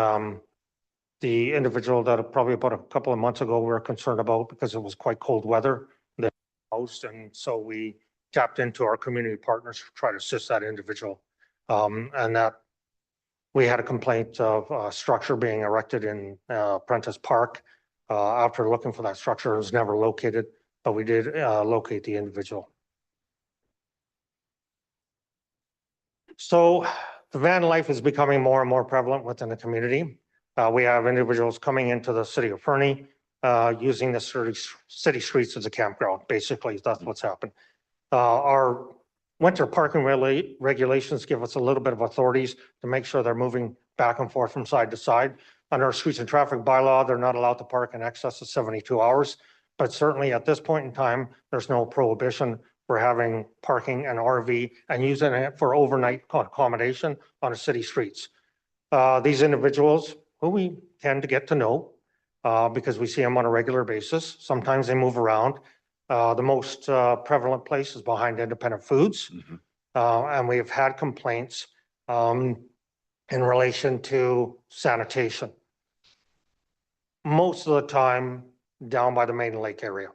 the individual that probably about a couple of months ago we were concerned about because it was quite cold weather, the host, and so we tapped into our community partners to try to assist that individual. And that we had a complaint of a structure being erected in Prentice Park. After looking for that structure, it was never located, but we did locate the individual. So the van life is becoming more and more prevalent within the community. We have individuals coming into the city of Fernie using the city streets as a campground. Basically, that's what's happened. Our winter parking regulations give us a little bit of authorities to make sure they're moving back and forth from side to side. Under our streets and traffic bylaw, they're not allowed to park in excess of 72 hours. But certainly at this point in time, there's no prohibition for having parking and RV and using it for overnight accommodation on the city streets. These individuals who we tend to get to know because we see them on a regular basis. Sometimes they move around. The most prevalent place is behind Independent Foods. And we have had complaints in relation to sanitation. Most of the time down by the Maiden Lake area,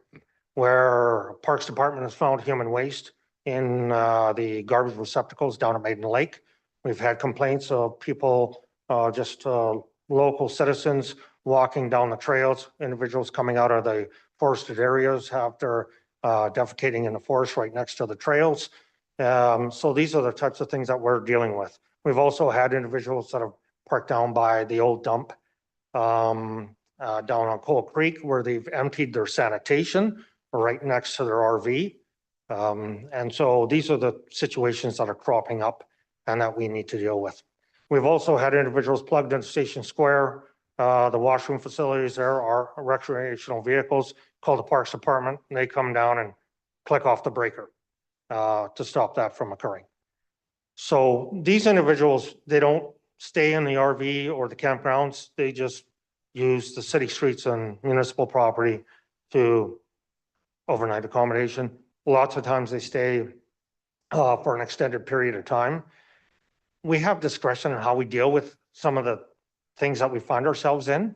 where Parks Department has found human waste in the garbage receptacles down at Maiden Lake. We've had complaints of people, just local citizens walking down the trails, individuals coming out of the forested areas after defecating in the forest right next to the trails. So these are the types of things that we're dealing with. We've also had individuals that have parked down by the old dump down on Coal Creek where they've emptied their sanitation right next to their RV. And so these are the situations that are cropping up and that we need to deal with. We've also had individuals plugged into Station Square. The washroom facilities there are recreational vehicles, call the Parks Department, and they come down and click off the breaker to stop that from occurring. So these individuals, they don't stay in the RV or the campgrounds. They just use the city streets and municipal property to overnight accommodation. Lots of times they stay for an extended period of time. We have discretion on how we deal with some of the things that we find ourselves in.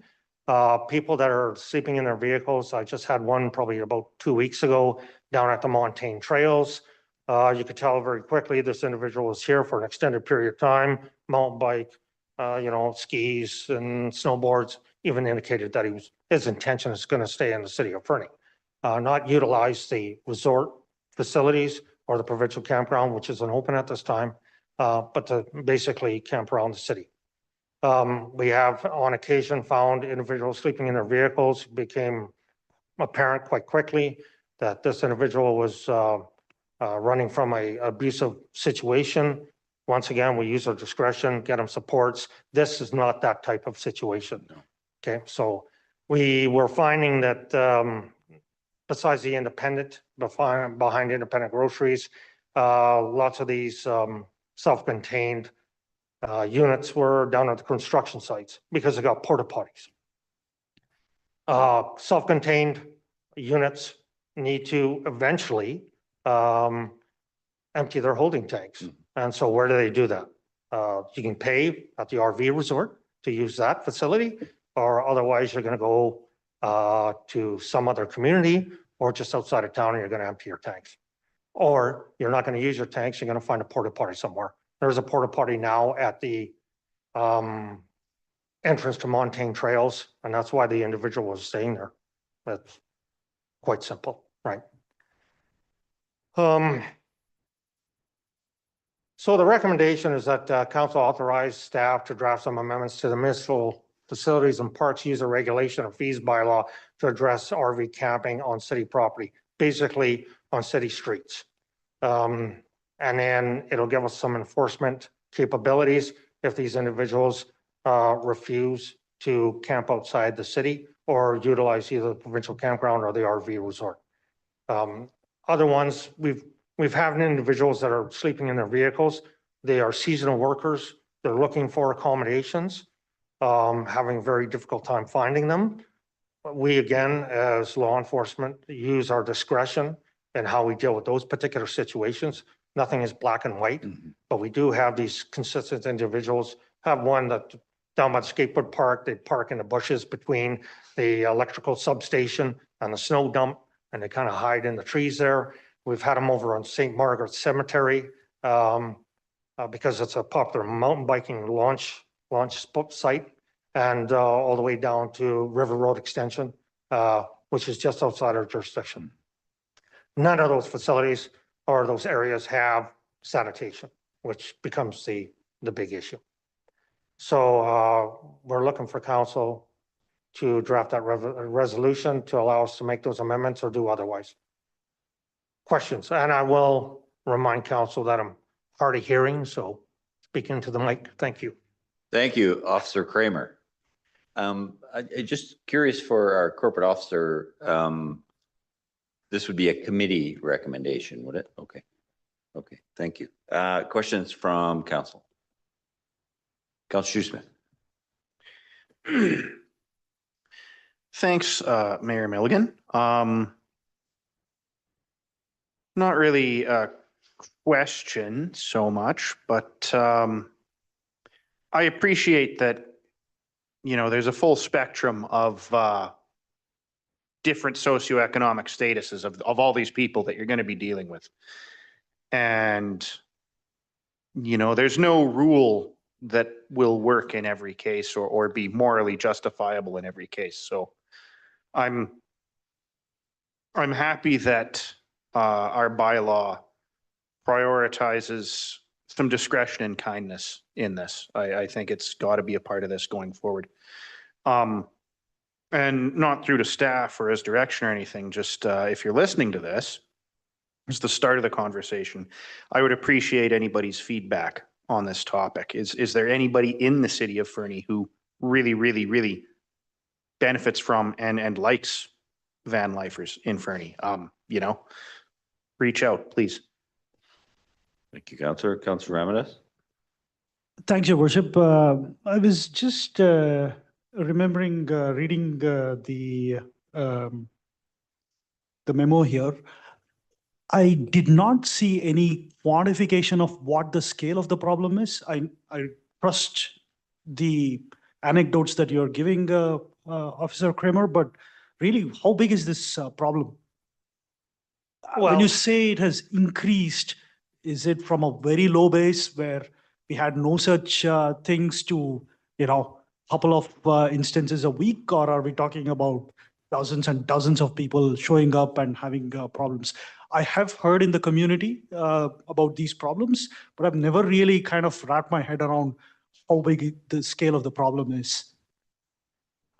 People that are sleeping in their vehicles. I just had one probably about 2 weeks ago down at the Montaigne Trails. You could tell very quickly this individual was here for an extended period of time, mountain bike, skis and snowboards, even indicated that his intention is going to stay in the city of Fernie, not utilize the resort facilities or the provincial campground, which isn't open at this time, but to basically camp around the city. We have on occasion found individuals sleeping in their vehicles. It became apparent quite quickly that this individual was running from a abusive situation. Once again, we use our discretion, get them supports. This is not that type of situation. Okay, so we were finding that besides the independent, behind independent groceries, lots of these self-contained units were down at the construction sites because they got porta potties. Self-contained units need to eventually empty their holding tanks. And so where do they do that? You can pay at the RV resort to use that facility, or otherwise you're going to go to some other community or just outside of town and you're going to empty your tanks. Or you're not going to use your tanks, you're going to find a porta potty somewhere. There's a porta potty now at the entrance to Montaigne Trails, and that's why the individual was staying there. That's quite simple, right? So the recommendation is that council authorize staff to draft some amendments to the municipal facilities and parks user regulation and fees bylaw to address RV camping on city property, basically on city streets. And then it'll give us some enforcement capabilities if these individuals refuse to camp outside the city or utilize either the provincial campground or the RV resort. Other ones, we've had individuals that are sleeping in their vehicles. They are seasonal workers. They're looking for accommodations, having a very difficult time finding them. But we, again, as law enforcement, use our discretion in how we deal with those particular situations. Nothing is black and white, but we do have these consistent individuals. Have one that down by the skateboard park, they park in the bushes between the electrical substation and the snow dump, and they kind of hide in the trees there. We've had them over on St. Margaret Cemetery because it's a popular mountain biking launch site, and all the way down to River Road Extension, which is just outside our jurisdiction. None of those facilities or those areas have sanitation, which becomes the big issue. So we're looking for council to draft that resolution to allow us to make those amendments or do otherwise. Questions? And I will remind council that I'm hard of hearing, so speaking to the mic. Thank you. Thank you, Officer Kramer. Just curious for our corporate officer, this would be a committee recommendation, would it? Okay. Okay, thank you. Questions from council? Councilor Smith. Thanks, Mayor Milligan. Not really a question so much, but I appreciate that, you know, there's a full spectrum of different socioeconomic statuses of all these people that you're going to be dealing with. And, you know, there's no rule that will work in every case or be morally justifiable in every case. So I'm happy that our bylaw prioritizes some discretion and kindness in this. I think it's got to be a part of this going forward. And not through to staff or as direction or anything, just if you're listening to this, it's the start of the conversation. I would appreciate anybody's feedback on this topic. Is there anybody in the city of Fernie who really benefits from and likes van lifers in Fernie? You know, reach out, please. Thank you, Councilor. Councilor Ramirez. Thanks, Your Worship. I was just remembering reading the memo here. I did not see any quantification of what the scale of the problem is. I trust the anecdotes that you're giving, Officer Kramer, but really, how big is this problem? When you say it has increased, is it from a very low base where we had no such things to, you know, couple of instances a week, or are we talking about dozens and dozens of people showing up and having problems? I have heard in the community about these problems, but I've never really kind of wrapped my head around how big the scale of the problem is.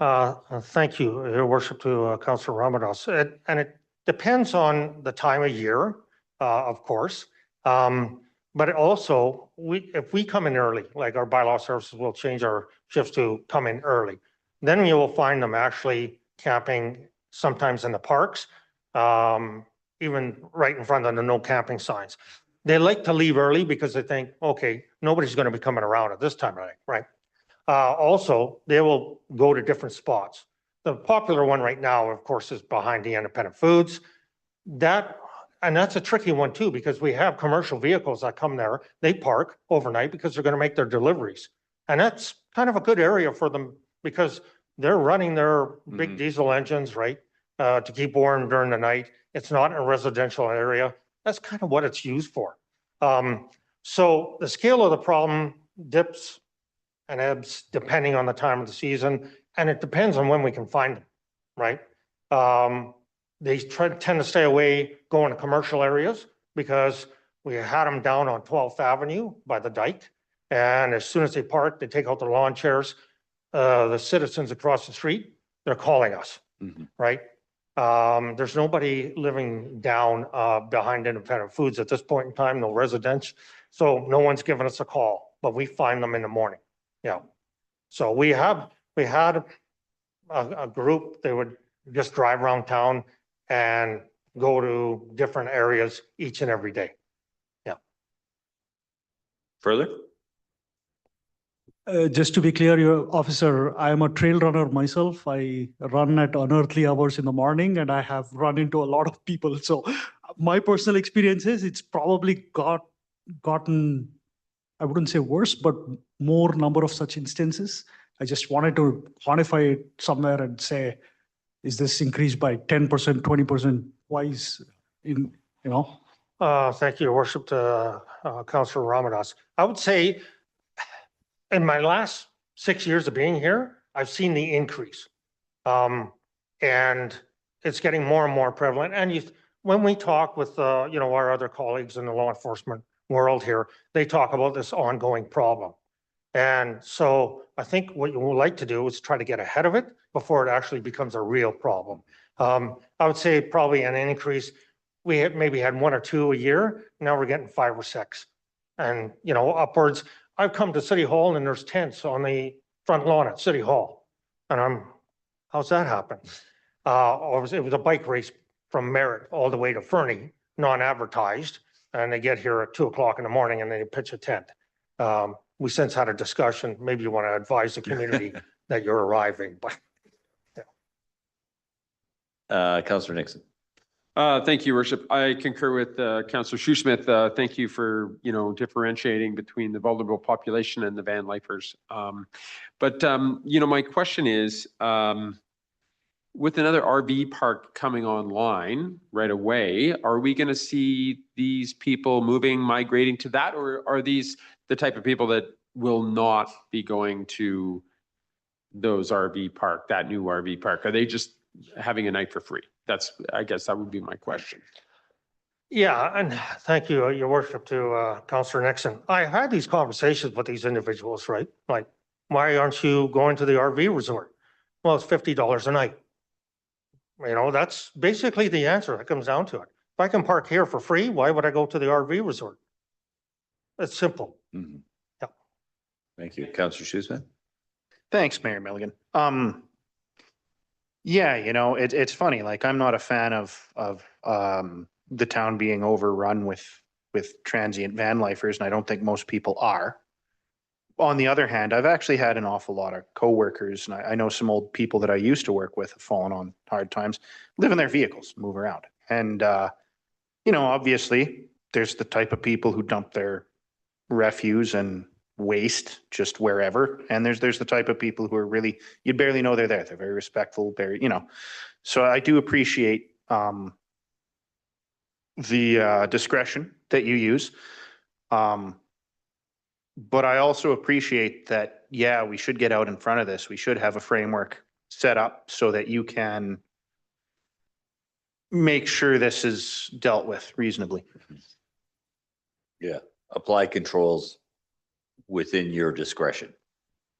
Thank you, Your Worship, to Councillor Ramadas. And it depends on the time of year, of course. But it also, if we come in early, like our bylaw services will change our shifts to come in early, then you will find them actually camping sometimes in the parks, even right in front of the no camping signs. They like to leave early because they think, okay, nobody's going to be coming around at this time of night, right? Also, they will go to different spots. The popular one right now, of course, is behind the independent foods. That's a tricky one too, because we have commercial vehicles that come there, they park overnight because they're going to make their deliveries. And that's kind of a good area for them because they're running their big diesel engines, right? To keep warm during the night. It's not a residential area. That's kind of what it's used for. So the scale of the problem dips and ebbs depending on the time of the season, and it depends on when we can find them, right? They tend to stay away going to commercial areas because we had them down on 12th Avenue by the dike. And as soon as they park, they take out their lawn chairs. The citizens across the street, they're calling us, right? There's nobody living down behind independent foods at this point in time, no residents. So no one's given us a call, but we find them in the morning. Yeah. So we had a group, they would just drive around town and go to different areas each and every day. Yeah. Further? Just to be clear, your officer, I am a trail runner myself. I run at unearthly hours in the morning and I have run into a lot of people. So my personal experience is it's probably gotten, I wouldn't say worse, but more number of such instances. I just wanted to quantify it somewhere and say, is this increased by 10%, 20%? Wise in, you know? Thank you, Your Worship, to Councillor Ramadas. I would say in my last 6 years of being here, I've seen the increase. And it's getting more and more prevalent. And when we talk with, our other colleagues in the law enforcement world here, they talk about this ongoing problem. And so I think what you would like to do is try to get ahead of it before it actually becomes a real problem. I would say probably an increase. We had maybe had 1 or 2 a year. Now we're getting 5 or 6. And, upwards. I've come to City Hall and there's tents on the front lawn at City Hall. And how's that happen? It was a bike race from Merritt all the way to Fernie, non-advertised. And they get here at 2 o'clock in the morning and they pitch a tent. We since had a discussion. Maybe you want to advise the community that you're arriving, but. Councillor Nixon. Thank you, Your Worship. I concur with Councillor Shoesmith. Thank you for, differentiating between the vulnerable population and the van lifers. But my question is, with another RV park coming online right away, are we going to see these people migrating to that, or are these the type of people that will not be going to those that new RV park? Are they just having a night for free? I guess that would be my question. Yeah, and thank you, Your Worship, to Councillor Nixon. I had these conversations with these individuals, right? Like, why aren't you going to the RV resort? Well, it's $50 a night. That's basically the answer. It comes down to it. If I can park here for free, why would I go to the RV resort? It's simple. Yeah. Thank you. Councillor Shoesmith. Thanks, Mayor Milligan. Yeah, it's funny. Like, I'm not a fan of the town being overrun with transient van lifers, and I don't think most people are. On the other hand, I've actually had an awful lot of coworkers, and I know some old people that I used to work with have fallen on hard times, live in their vehicles, move around. And, obviously, there's the type of people who dump their refuse and waste just wherever. And there's the type of people who are really, you barely know they're there. They're very respectful, So I do appreciate the discretion that you use. But I also appreciate that, we should get out in front of this. We should have a framework set up so that you can make sure this is dealt with reasonably. Yeah. Apply controls within your discretion.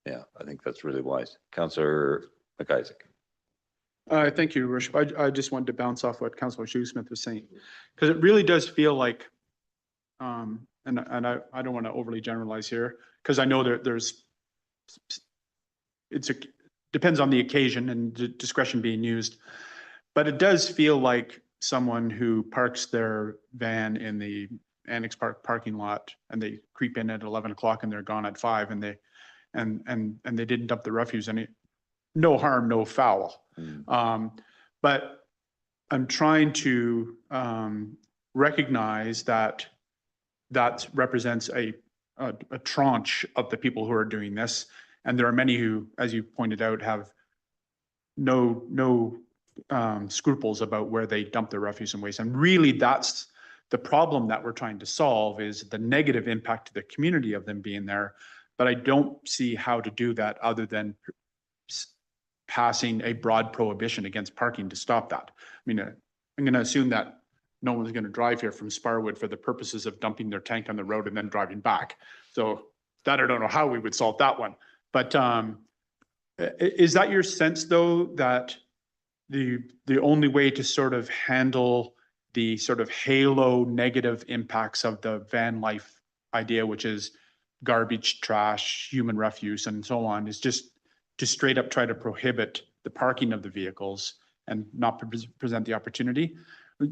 Yeah, I think that's really wise. Councillor McIsaac. Thank you, Your Worship. I just wanted to bounce off what Councillor Shoesmith was saying, because it really does feel like, and I don't want to overly generalize here, because I know depends on the occasion and discretion being used, but it does feel like someone who parks their van in the Annex Park parking lot and they creep in at 11 o'clock and they're gone at 5 and they didn't dump the refuse, and no harm, no foul. But I'm trying to recognize that represents a tranche of the people who are doing this. And there are many who, as you pointed out, have no scruples about where they dump their refuse and waste. And really, that's the problem that we're trying to solve, is the negative impact to the community of them being there. But I don't see how to do that other than passing a broad prohibition against parking to stop that. I mean, I'm going to assume that no one's going to drive here from Sparwood for the purposes of dumping their tank on the road and then driving back. So that, I don't know how we would solve that one. But is that your sense, though, that the only way to sort of handle the sort of halo negative impacts of the van life idea, which is garbage, trash, human refuse, and so on, is just to straight up try to prohibit the parking of the vehicles and not present the opportunity? It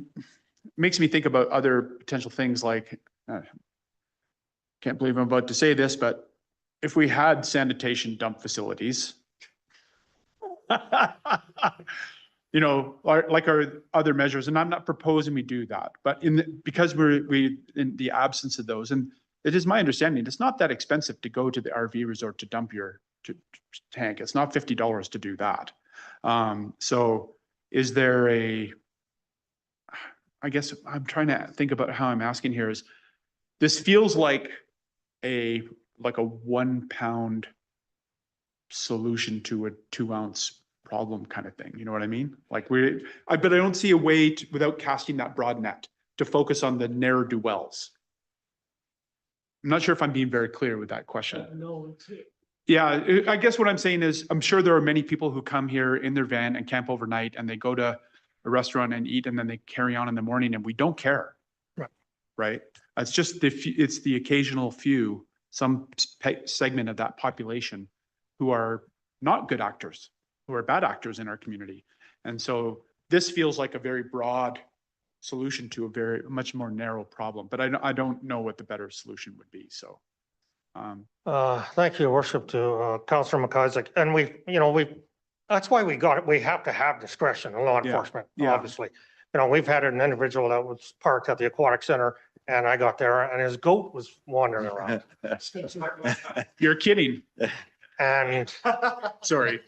makes me think about other potential things like, can't believe I'm about to say this, but if we had sanitation dump facilities, you know, like our other measures, and I'm not proposing we do that, but because we in the absence of those, and it is my understanding, it's not that expensive to go to the RV resort to dump your tank. It's not $50 to do that. So is there I guess I'm trying to think about how I'm asking here, is this feels like a 1 pound solution to a 2 ounce problem kind of thing. You know what I mean? Like but I don't see a way to, without casting that broad net, to focus on the ne'er do wells. I'm not sure if I'm being very clear with that question. No, Yeah, I guess what I'm saying is, I'm sure there are many people who come here in their van and camp overnight, and they go to a restaurant and eat, and then they carry on in the morning, and we don't care. Right. Right? It's just it's the occasional few, some segment of that population who are not good actors, who are bad actors in our community. And so this feels like a very broad solution to a much more narrow problem, but I don't know what the better solution would be. So. Thank you, Your Worship, to Councillor McIsaac. And that's why we got it. We have to have discretion in law enforcement, obviously. You know, we've had an individual that was parked at the aquatic center, and I got there and his goat was wandering around. You're kidding. And Sorry.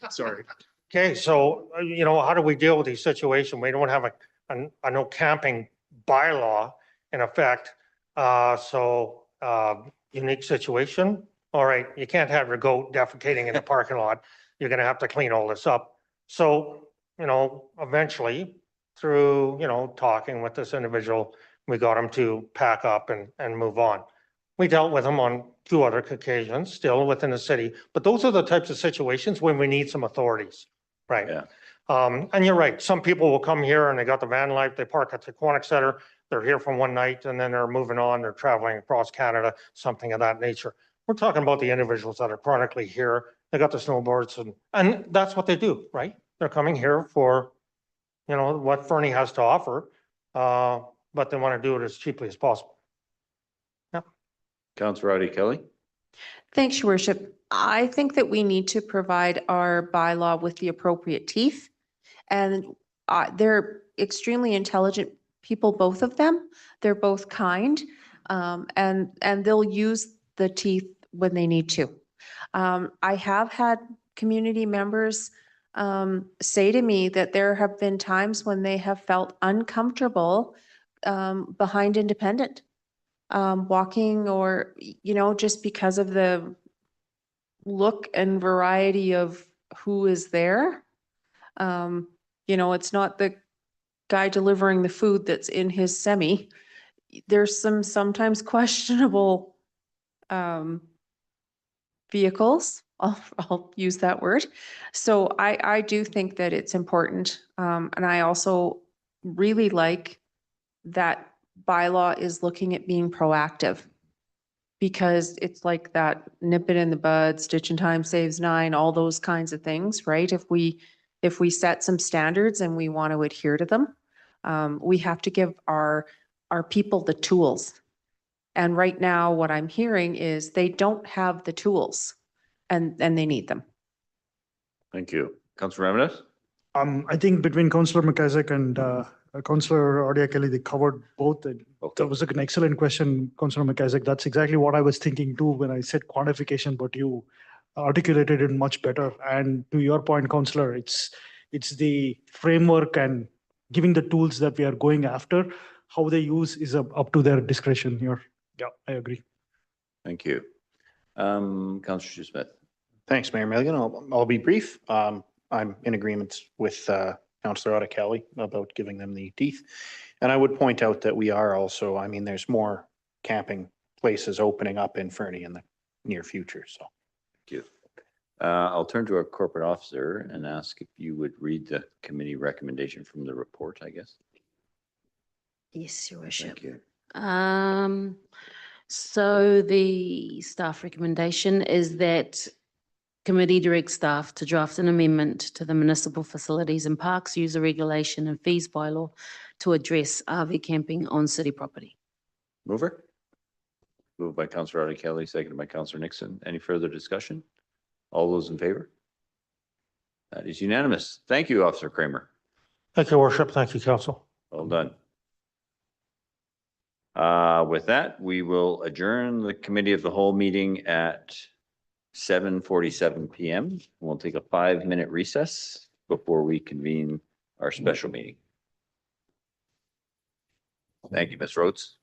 okay, so, how do we deal with these situations? We don't have a no camping bylaw in effect. Unique situation. All right, you can't have your goat defecating in the parking lot. You're going to have to clean all this up. So, eventually through, talking with this individual, we got him to pack up and move on. We dealt with him on 2 other occasions, still within the city, but those are the types of situations when we need some authorities, right? Yeah. And you're right. Some people will come here and they got the van life, they park at the aquatic center, they're here for one night and then they're moving on, they're traveling across Canada, something of that nature. We're talking about the individuals that are chronically here. They got the snowboards and that's what they do, right? They're coming here for, what Fernie has to offer, but they want to do it as cheaply as possible. Yeah. Councillor Roddy Kelly. Thanks, Your Worship. I think that we need to provide our bylaw with the appropriate teeth. And they're extremely intelligent people, both of them. They're both kind, and they'll use the teeth when they need to. I have had community members say to me that there have been times when they have felt uncomfortable behind Independent, walking or, just because of the look and variety of who is there. It's not the guy delivering the food that's in his semi. There's some sometimes questionable vehicles. I'll use that word. So I do think that it's important. And I also really like that bylaw is looking at being proactive. Because it's like that nip it in the bud, stitch in time saves nine, all those kinds of things, right? If we set some standards and we want to adhere to them, we have to give our people the tools. And right now, what I'm hearing is they don't have the tools and they need them. Thank you. Councillor Ramirez? I think between Councillor McIsaac and Councillor Odia Kelly, they covered both. And Okay. that was an excellent question, Councillor McIsaac. That's exactly what I was thinking too when I said quantification, but you articulated it much better. And to your point, Councillor, it's the framework and giving the tools that we are going after. How they use is up to their discretion here. Yeah, I agree. Thank you. Councillor Smith? Thanks, Mayor Milligan. I'll be brief. I'm in agreement with Councillor Otta Kelly about giving them the teeth. And I would point out that we are also, I mean, there's more camping places opening up in Fernie in the near future, so. Thank you. I'll turn to our corporate officer and ask if you would read the committee recommendation from the report, I guess. Yes, Your Worship. Thank you. So the staff recommendation is that committee directs staff to draft an amendment to the municipal facilities and parks user regulation and fees bylaw to address RV camping on city property. Mover? Moved by Councillor Otta Kelly, seconded by Councillor Nixon. Any further discussion? All those in favor? That is unanimous. Thank you, Officer Kramer. Thank you, Your Worship. Thank you, Council. Well done. With that, we will adjourn the committee of the whole meeting at 7:47 PM. We'll take a 5-minute recess before we convene our special meeting. Thank you, Ms. Rhodes.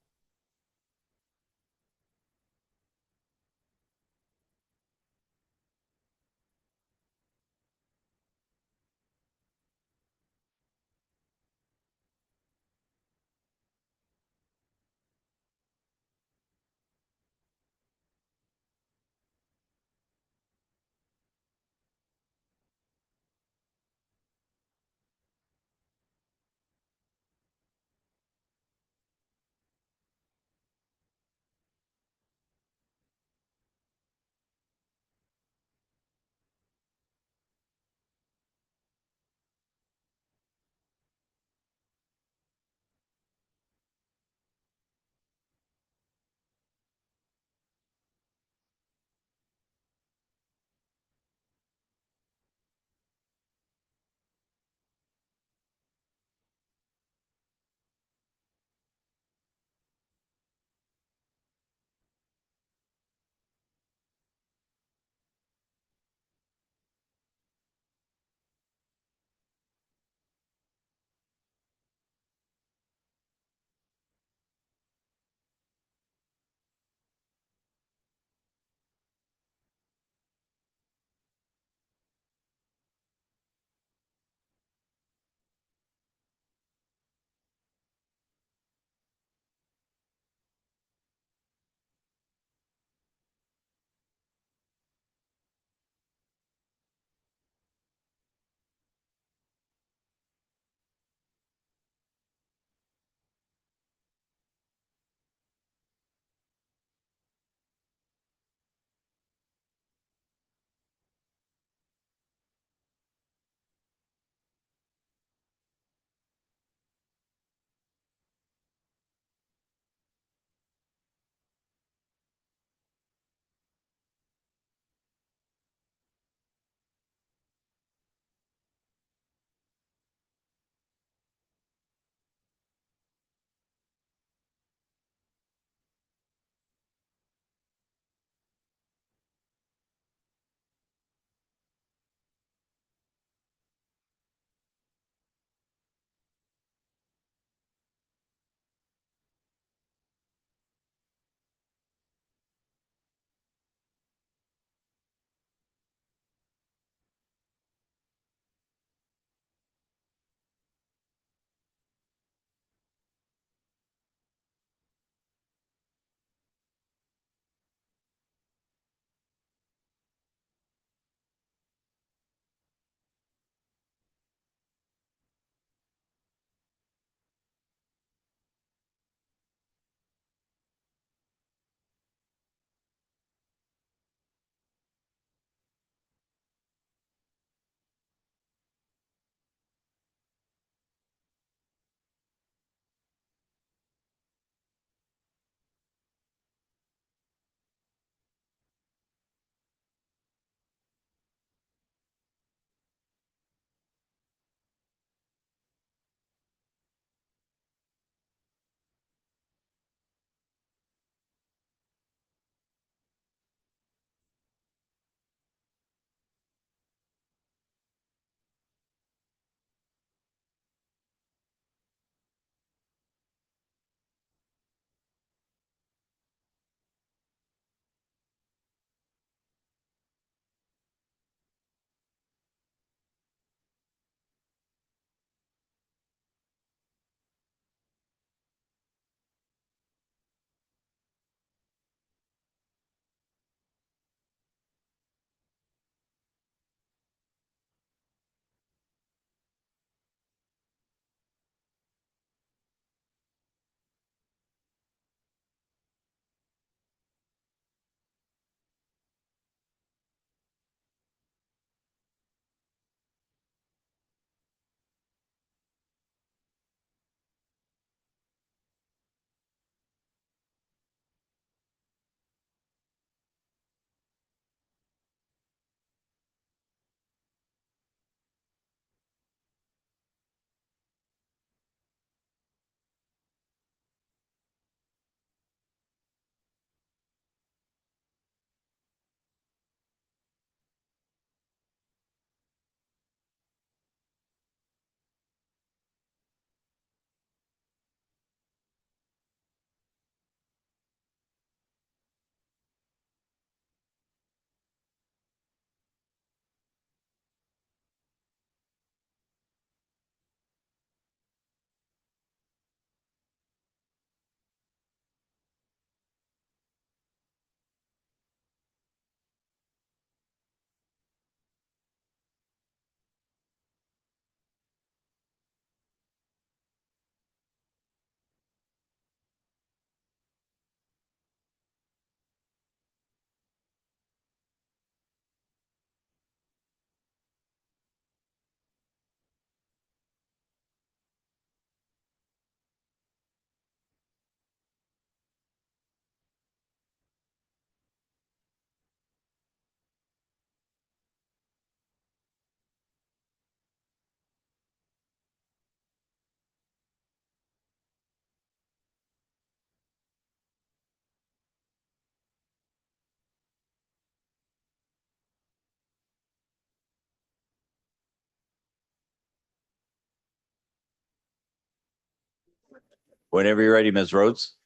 Whenever you're ready, Ms. Rhodes.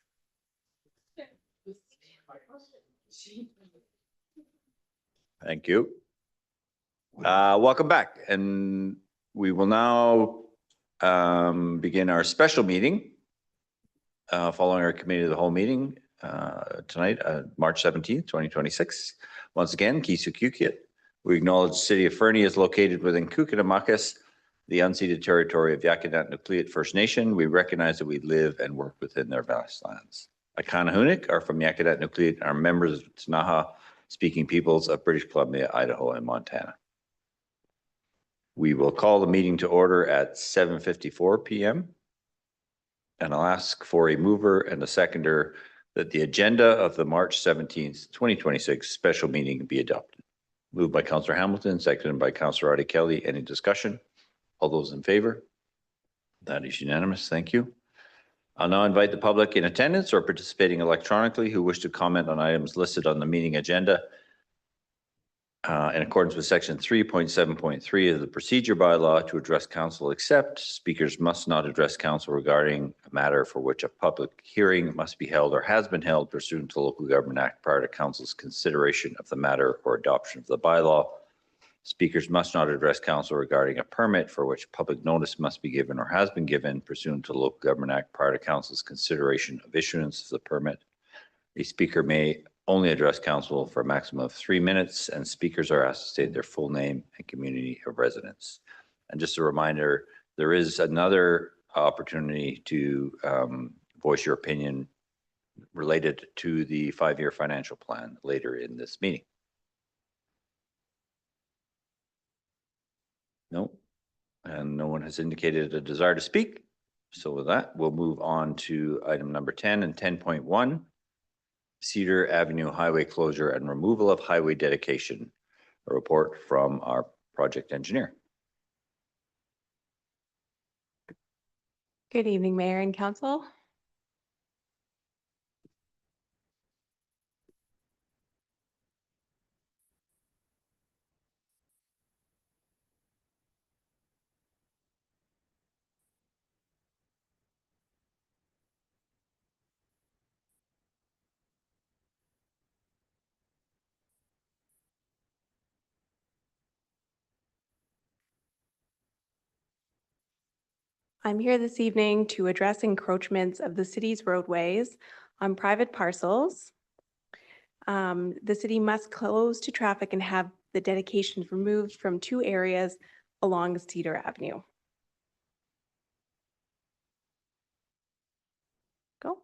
Thank you. Welcome back, and we will now begin our special meeting following our committee of the whole meeting tonight, March 17th, 2026. Once again, Kisukukit. We acknowledge the city of Fernie is located within Kukitamakas, the unceded territory of Yakitat Nucleat First Nation. We recognize that we live and work within their vast lands. Akanahunik are from Yakitat Nucleat and are members of Tanaha speaking peoples of British Columbia, Idaho, and Montana. We will call the meeting to order at 7:54 p.m. And I'll ask for a mover and a seconder that the agenda of the March 17th, 2026 special meeting be adopted. Moved by Councillor Hamilton, seconded by Councillor Artie Kelly. Any discussion? All those in favor? That is unanimous. Thank you. I'll now invite the public in attendance or participating electronically who wish to comment on items listed on the meeting agenda. In accordance with section 3.7.3 of the procedure bylaw, to address council, except speakers must not address council regarding a matter for which a public hearing must be held or has been held pursuant to the Local Government Act prior to council's consideration of the matter or adoption of the bylaw. Speakers must not address council regarding a permit for which public notice must be given or has been given pursuant to the Local Government Act prior to council's consideration of issuance of the permit. A speaker may only address council for a maximum of 3 minutes, and speakers are asked to state their full name and community of residence. And just a reminder, there is another opportunity to voice your opinion related to the 5-year financial plan later in this meeting. No, and no one has indicated a desire to speak. So with that, we'll move on to item number 10 and 10.1. Cedar Avenue Highway Closure and Removal of Highway Dedication. A report from our project engineer. Good evening, Mayor and Council. I'm here this evening to address encroachments of the city's roadways on private parcels. The city must close to traffic and have the dedications removed from 2 areas along Cedar Avenue. Go.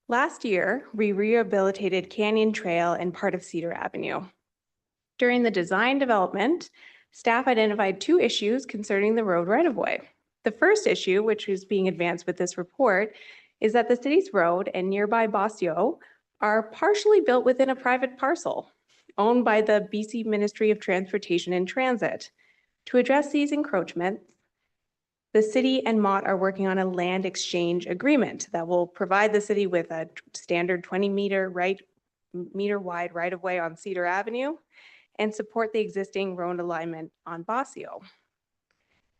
Last year, we rehabilitated Canyon Trail and part of Cedar Avenue. During the design development, staff identified 2 issues concerning the road right-of-way. The first issue, which is being advanced with this report, is that the city's road and nearby Bossio are partially built within a private parcel owned by the BC Ministry of Transportation and Transit. To address these encroachments, the city and MOT are working on a land exchange agreement that will provide the city with a standard 20-meter wide right-of-way on Cedar Avenue and support the existing road alignment on Bossio.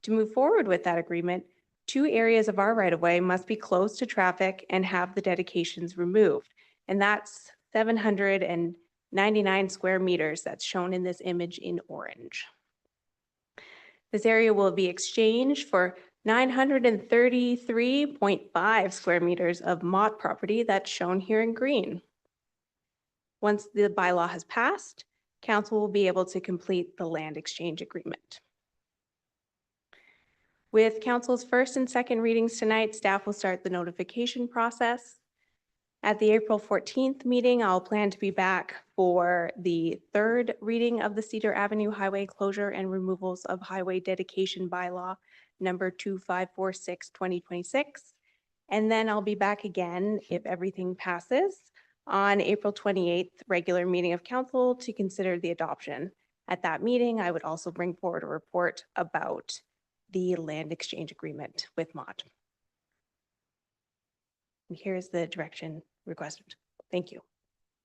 To move forward with that agreement, 2 areas of our right-of-way must be closed to traffic and have the dedications removed. And that's 799 square meters that's shown in this image in orange. This area will be exchanged for 933.5 square meters of MOT property that's shown here in green. Once the bylaw has passed, Council will be able to complete the land exchange agreement. With Council's first and second readings tonight, staff will start the notification process. At the April 14th meeting, I'll plan to be back for the 3rd reading of the Cedar Avenue Highway Closure and Removals of Highway Dedication Bylaw number 2546/2026. And then I'll be back again if everything passes on April 28th, regular meeting of council to consider the adoption. At that meeting, I would also bring forward a report about the land exchange agreement with MOT. And here's the direction requested. Thank you.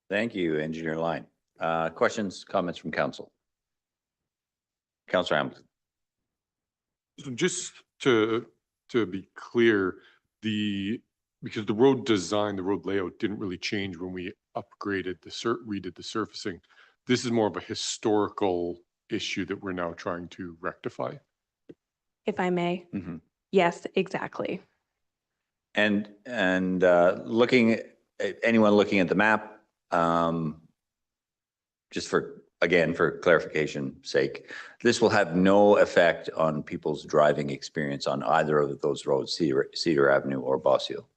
Thank you, Engineer Line. Questions, comments from council? Councillor Hamilton. Just to to be clear, because the road design, the road layout didn't really change when we upgraded redid the surfacing. This is more of a historical issue that we're now trying to rectify. If I may. Mhm. Yes, exactly. And anyone looking at the map, just for clarification sake, this will have no effect on people's driving experience on either of those roads, Cedar Avenue or Boss Hill.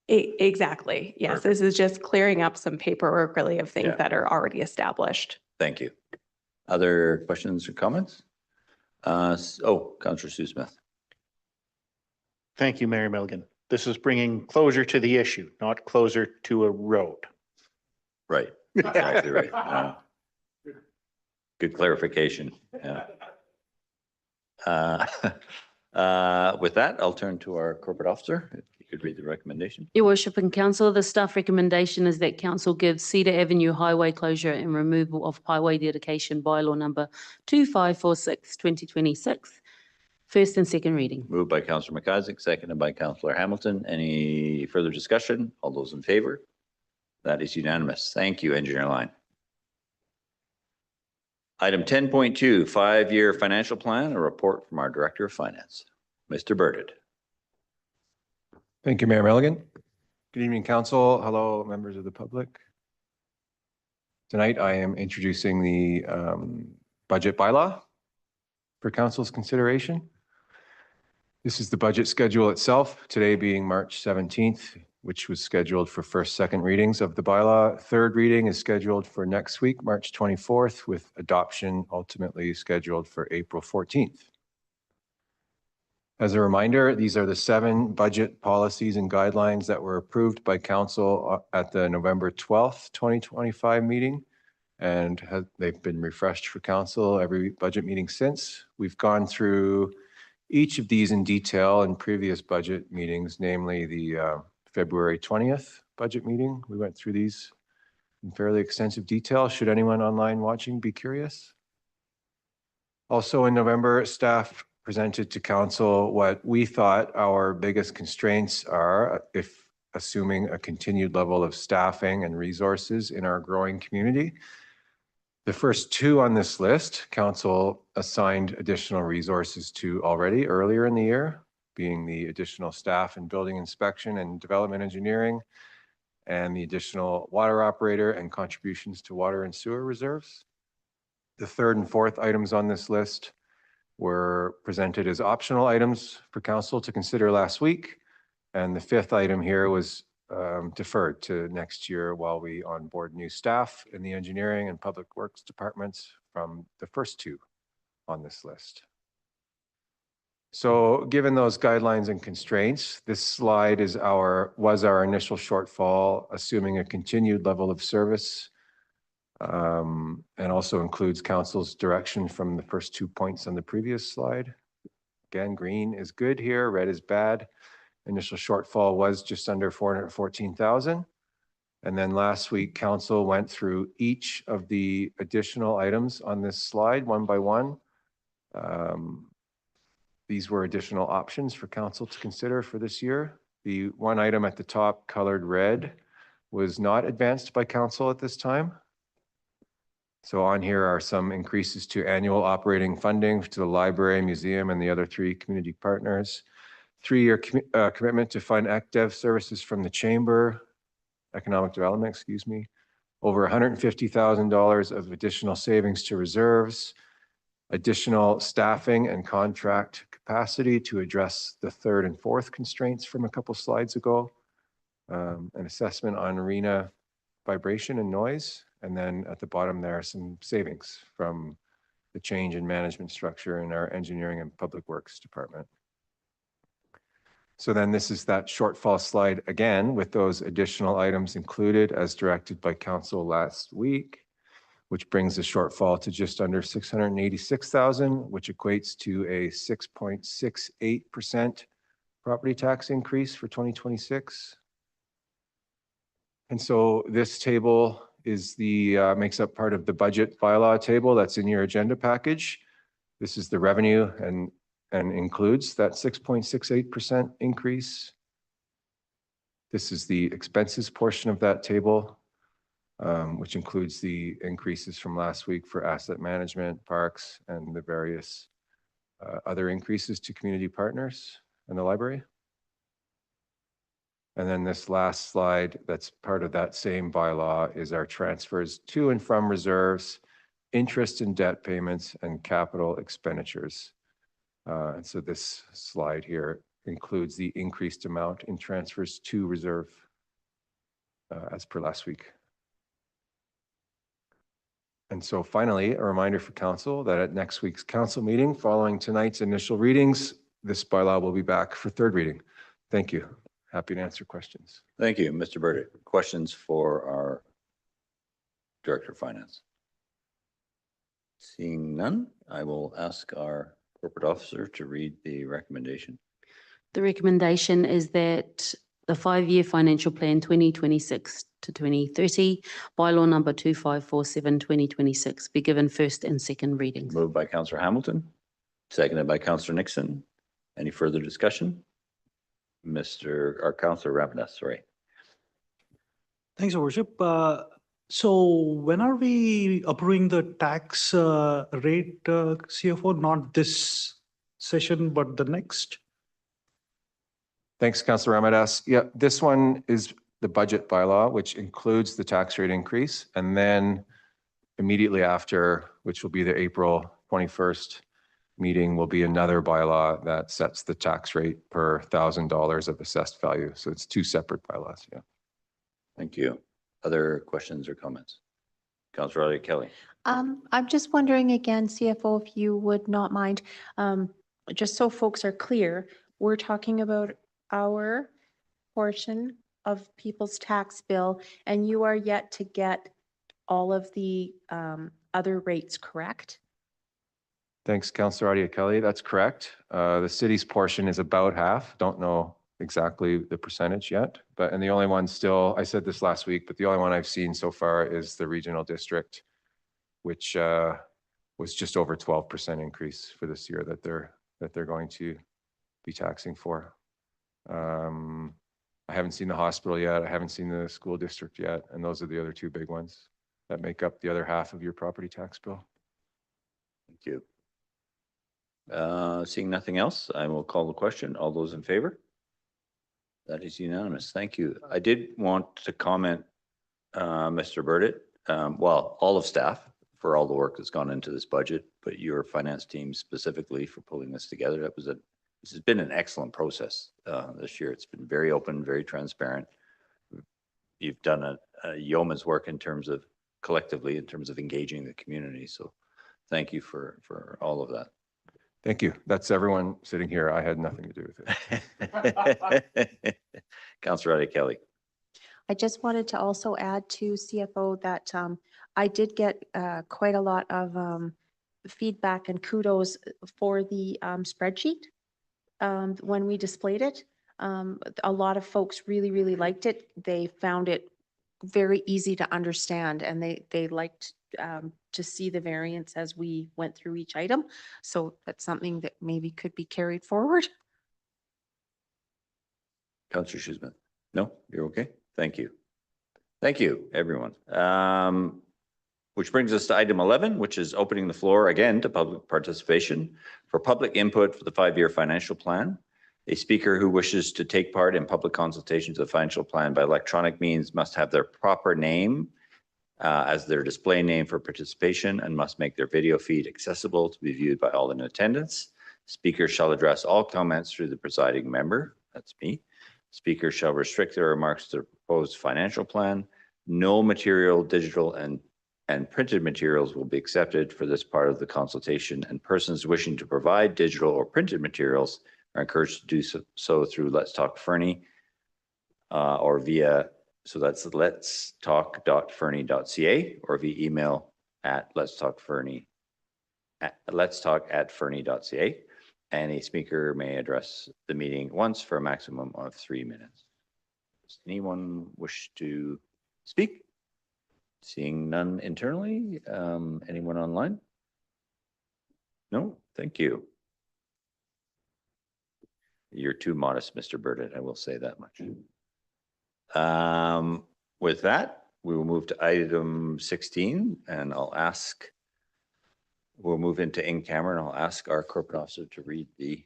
Exactly. Yes, this is just clearing up some paperwork really of things Yeah. that are already established. Thank you. Other questions or comments? Councillor Sue Smith. Thank you, Mayor Milligan. This is bringing closure to the issue, not closer to a road. Right, exactly right. Good clarification. Yeah. With that, I'll turn to our corporate officer. If you could read the recommendation. Your Worship and Council, the staff recommendation is that Council gives Cedar Avenue highway closure and removal of highway dedication bylaw number 2546, 2026, first and second reading. Moved by Councillor McIsaac, seconded by Councillor Hamilton. Any further discussion? All those in favor? That is unanimous. Thank you, Engineer Line. Item 10.2, 5-year financial plan, a report from our Director of Finance, Mr. Burdett. Thank you, Mayor Milligan. Good evening, Council. Hello, members of the public. Tonight, I am introducing the budget bylaw for Council's consideration. This is the budget schedule itself, today being March 17th, which was scheduled for first, second readings of the bylaw. Third reading is scheduled for next week, March 24th, with adoption ultimately scheduled for April 14th. As a reminder, these are the 7 budget policies and guidelines that were approved by Council at the November 12th, 2025 meeting, and they've been refreshed for Council every budget meeting since. We've gone through each of these in detail in previous budget meetings, namely the February 20th budget meeting. We went through these in fairly extensive detail. Should anyone online watching be curious? Also in November, staff presented to Council what we thought our biggest constraints are if assuming a continued level of staffing and resources in our growing community. The first 2 on this list, Council assigned additional resources to already earlier in the year, being the additional staff in building inspection and development engineering, and the additional water operator and contributions to water and sewer reserves. The 3rd and 4th items on this list were presented as optional items for Council to consider last week. And the 5th item here was deferred to next year while we onboard new staff in the engineering and public works departments from the first 2 on this list. So given those guidelines and constraints, this slide was our initial shortfall, assuming a continued level of service, and also includes Council's direction from the first 2 points on the previous slide. Again, green is good here, red is bad. Initial shortfall was just under 414,000. And then last week, Council went through each of the additional items on this slide one by one. These were additional options for Council to consider for this year. The one item at the top colored red was not advanced by Council at this time. So on here are some increases to annual operating funding to the library, museum, and the other 3 community partners. 3-year commitment to fund AcDev services from the Chamber, Economic Development, excuse me. Over $150,000 of additional savings to reserves, additional staffing and contract capacity to address the 3rd and 4th constraints from a couple slides ago, an assessment on arena vibration and noise, and then at the bottom there are some savings from the change in management structure in our engineering and public works department. So then this is that shortfall slide again with those additional items included as directed by Council last week, which brings the shortfall to just under 686,000, which equates to a 6.68% property tax increase for 2026. And so this table is makes up part of the budget bylaw table that's in your agenda package. This is the revenue and and includes that 6.68% increase. This is the expenses portion of that table, which includes the increases from last week for asset management, parks, and the various other increases to community partners and the library. And then this last slide that's part of that same bylaw is our transfers to and from reserves, interest and debt payments, and capital expenditures. And so this slide here includes the increased amount in transfers to reserve as per last week. And so finally, a reminder for council that at next week's council meeting, following tonight's initial readings, this bylaw will be back for third reading. Thank you. Happy to answer questions. Thank you, Mr. Burdett. Questions for our Director of Finance? Seeing none, I will ask our corporate officer to read the recommendation. The recommendation is that the 5-year financial plan 2026 to 2030, bylaw number 2547/2026 be given first and second readings. Moved by Councillor Hamilton, seconded by Councillor Nixon. Any further discussion? Our Councillor Rapidas, sorry. Thanks, Your Worship. So when are we approving the tax rate, CFO? Not this session, but the next? Thanks, Councillor Ramadas. Yeah, this one is the budget bylaw, which includes the tax rate increase. And then immediately after, which will be the April 21st meeting, will be another bylaw that sets the tax rate per $1,000 of assessed value. So it's two separate bylaws, yeah. Thank you. Other questions or comments? Councillor Elliott Kelly. I'm just wondering again, CFO, if you would not mind, just so folks are clear, we're talking about our portion of people's tax bill, and you are yet to get all of the other rates, correct? Thanks, Councillor Adia Kelly. That's correct. The city's portion is about half. Don't know exactly the percentage yet, and the only one still, I said this last week, but the only one I've seen so far is the regional district, which was just over 12% increase for this year that they're going to be taxing for. I haven't seen the hospital yet. I haven't seen the school district yet, and those are the other two big ones that make up the other half of your property tax bill. Thank you. Seeing nothing else, I will call the question. All those in favor? That is unanimous. Thank you. I did want to comment, Mr. Burdett, well, all of staff for all the work that's gone into this budget, but your finance team specifically for pulling this together. This has been an excellent process this year. It's been very open, very transparent. You've done a yeoman's work in terms of collectively, in terms of engaging the community. So thank you for all of that. Thank you. That's everyone sitting here. I had nothing to do with it. Councillor Adia Kelly. I just wanted to also add to CFO that I did get quite a lot of feedback and kudos for the spreadsheet when we displayed it. A lot of folks really, really liked it. They found it very easy to understand, and they liked to see the variance as we went through each item. So that's something that maybe could be carried forward. Councillor Shoesmith. No, you're okay. Thank you. Thank you, everyone. Which brings us to item 11, which is opening the floor again to public participation for public input for the 5-year financial plan. A speaker who wishes to take part in public consultation to the financial plan by electronic means must have their proper name as their display name for participation and must make their video feed accessible to be viewed by all in attendance. Speakers shall address all comments through the presiding member, that's me. Speakers shall restrict their remarks to the proposed financial plan. No material, digital and printed materials will be accepted for this part of the consultation, and persons wishing to provide digital or printed materials are encouraged to do so through Let's Talk Fernie or via, so that's letstalk.fernie.ca or via email at letstalk@fernie.ca. And a speaker may address the meeting once for a maximum of 3 minutes. Does anyone wish to speak? Seeing none internally, anyone online? No, thank you. You're too modest, Mr. Burdett, I will say that much. With that, we will move to item 16 and we'll move into in camera and I'll ask our corporate officer to read the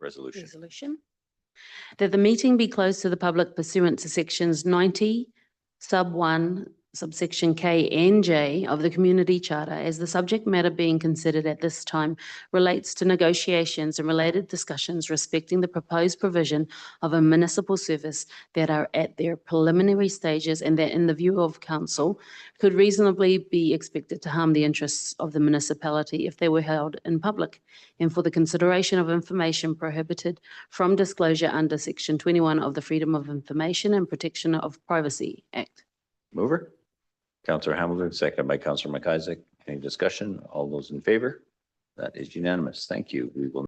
resolution. Resolution. That the meeting be closed to the public pursuant to sections 90, sub 1, subsection K and J of the Community Charter, as the subject matter being considered at this time relates to negotiations and related discussions respecting the proposed provision of a municipal service that are at their preliminary stages and that in the view of council could reasonably be expected to harm the interests of the municipality if they were held in public, and for the consideration of information prohibited from disclosure under section 21 of the Freedom of Information and Protection of Privacy Act. Mover? Councillor Hamilton, second by Councillor McIsaac. Any discussion? All those in favor? That is unanimous. Thank you. We will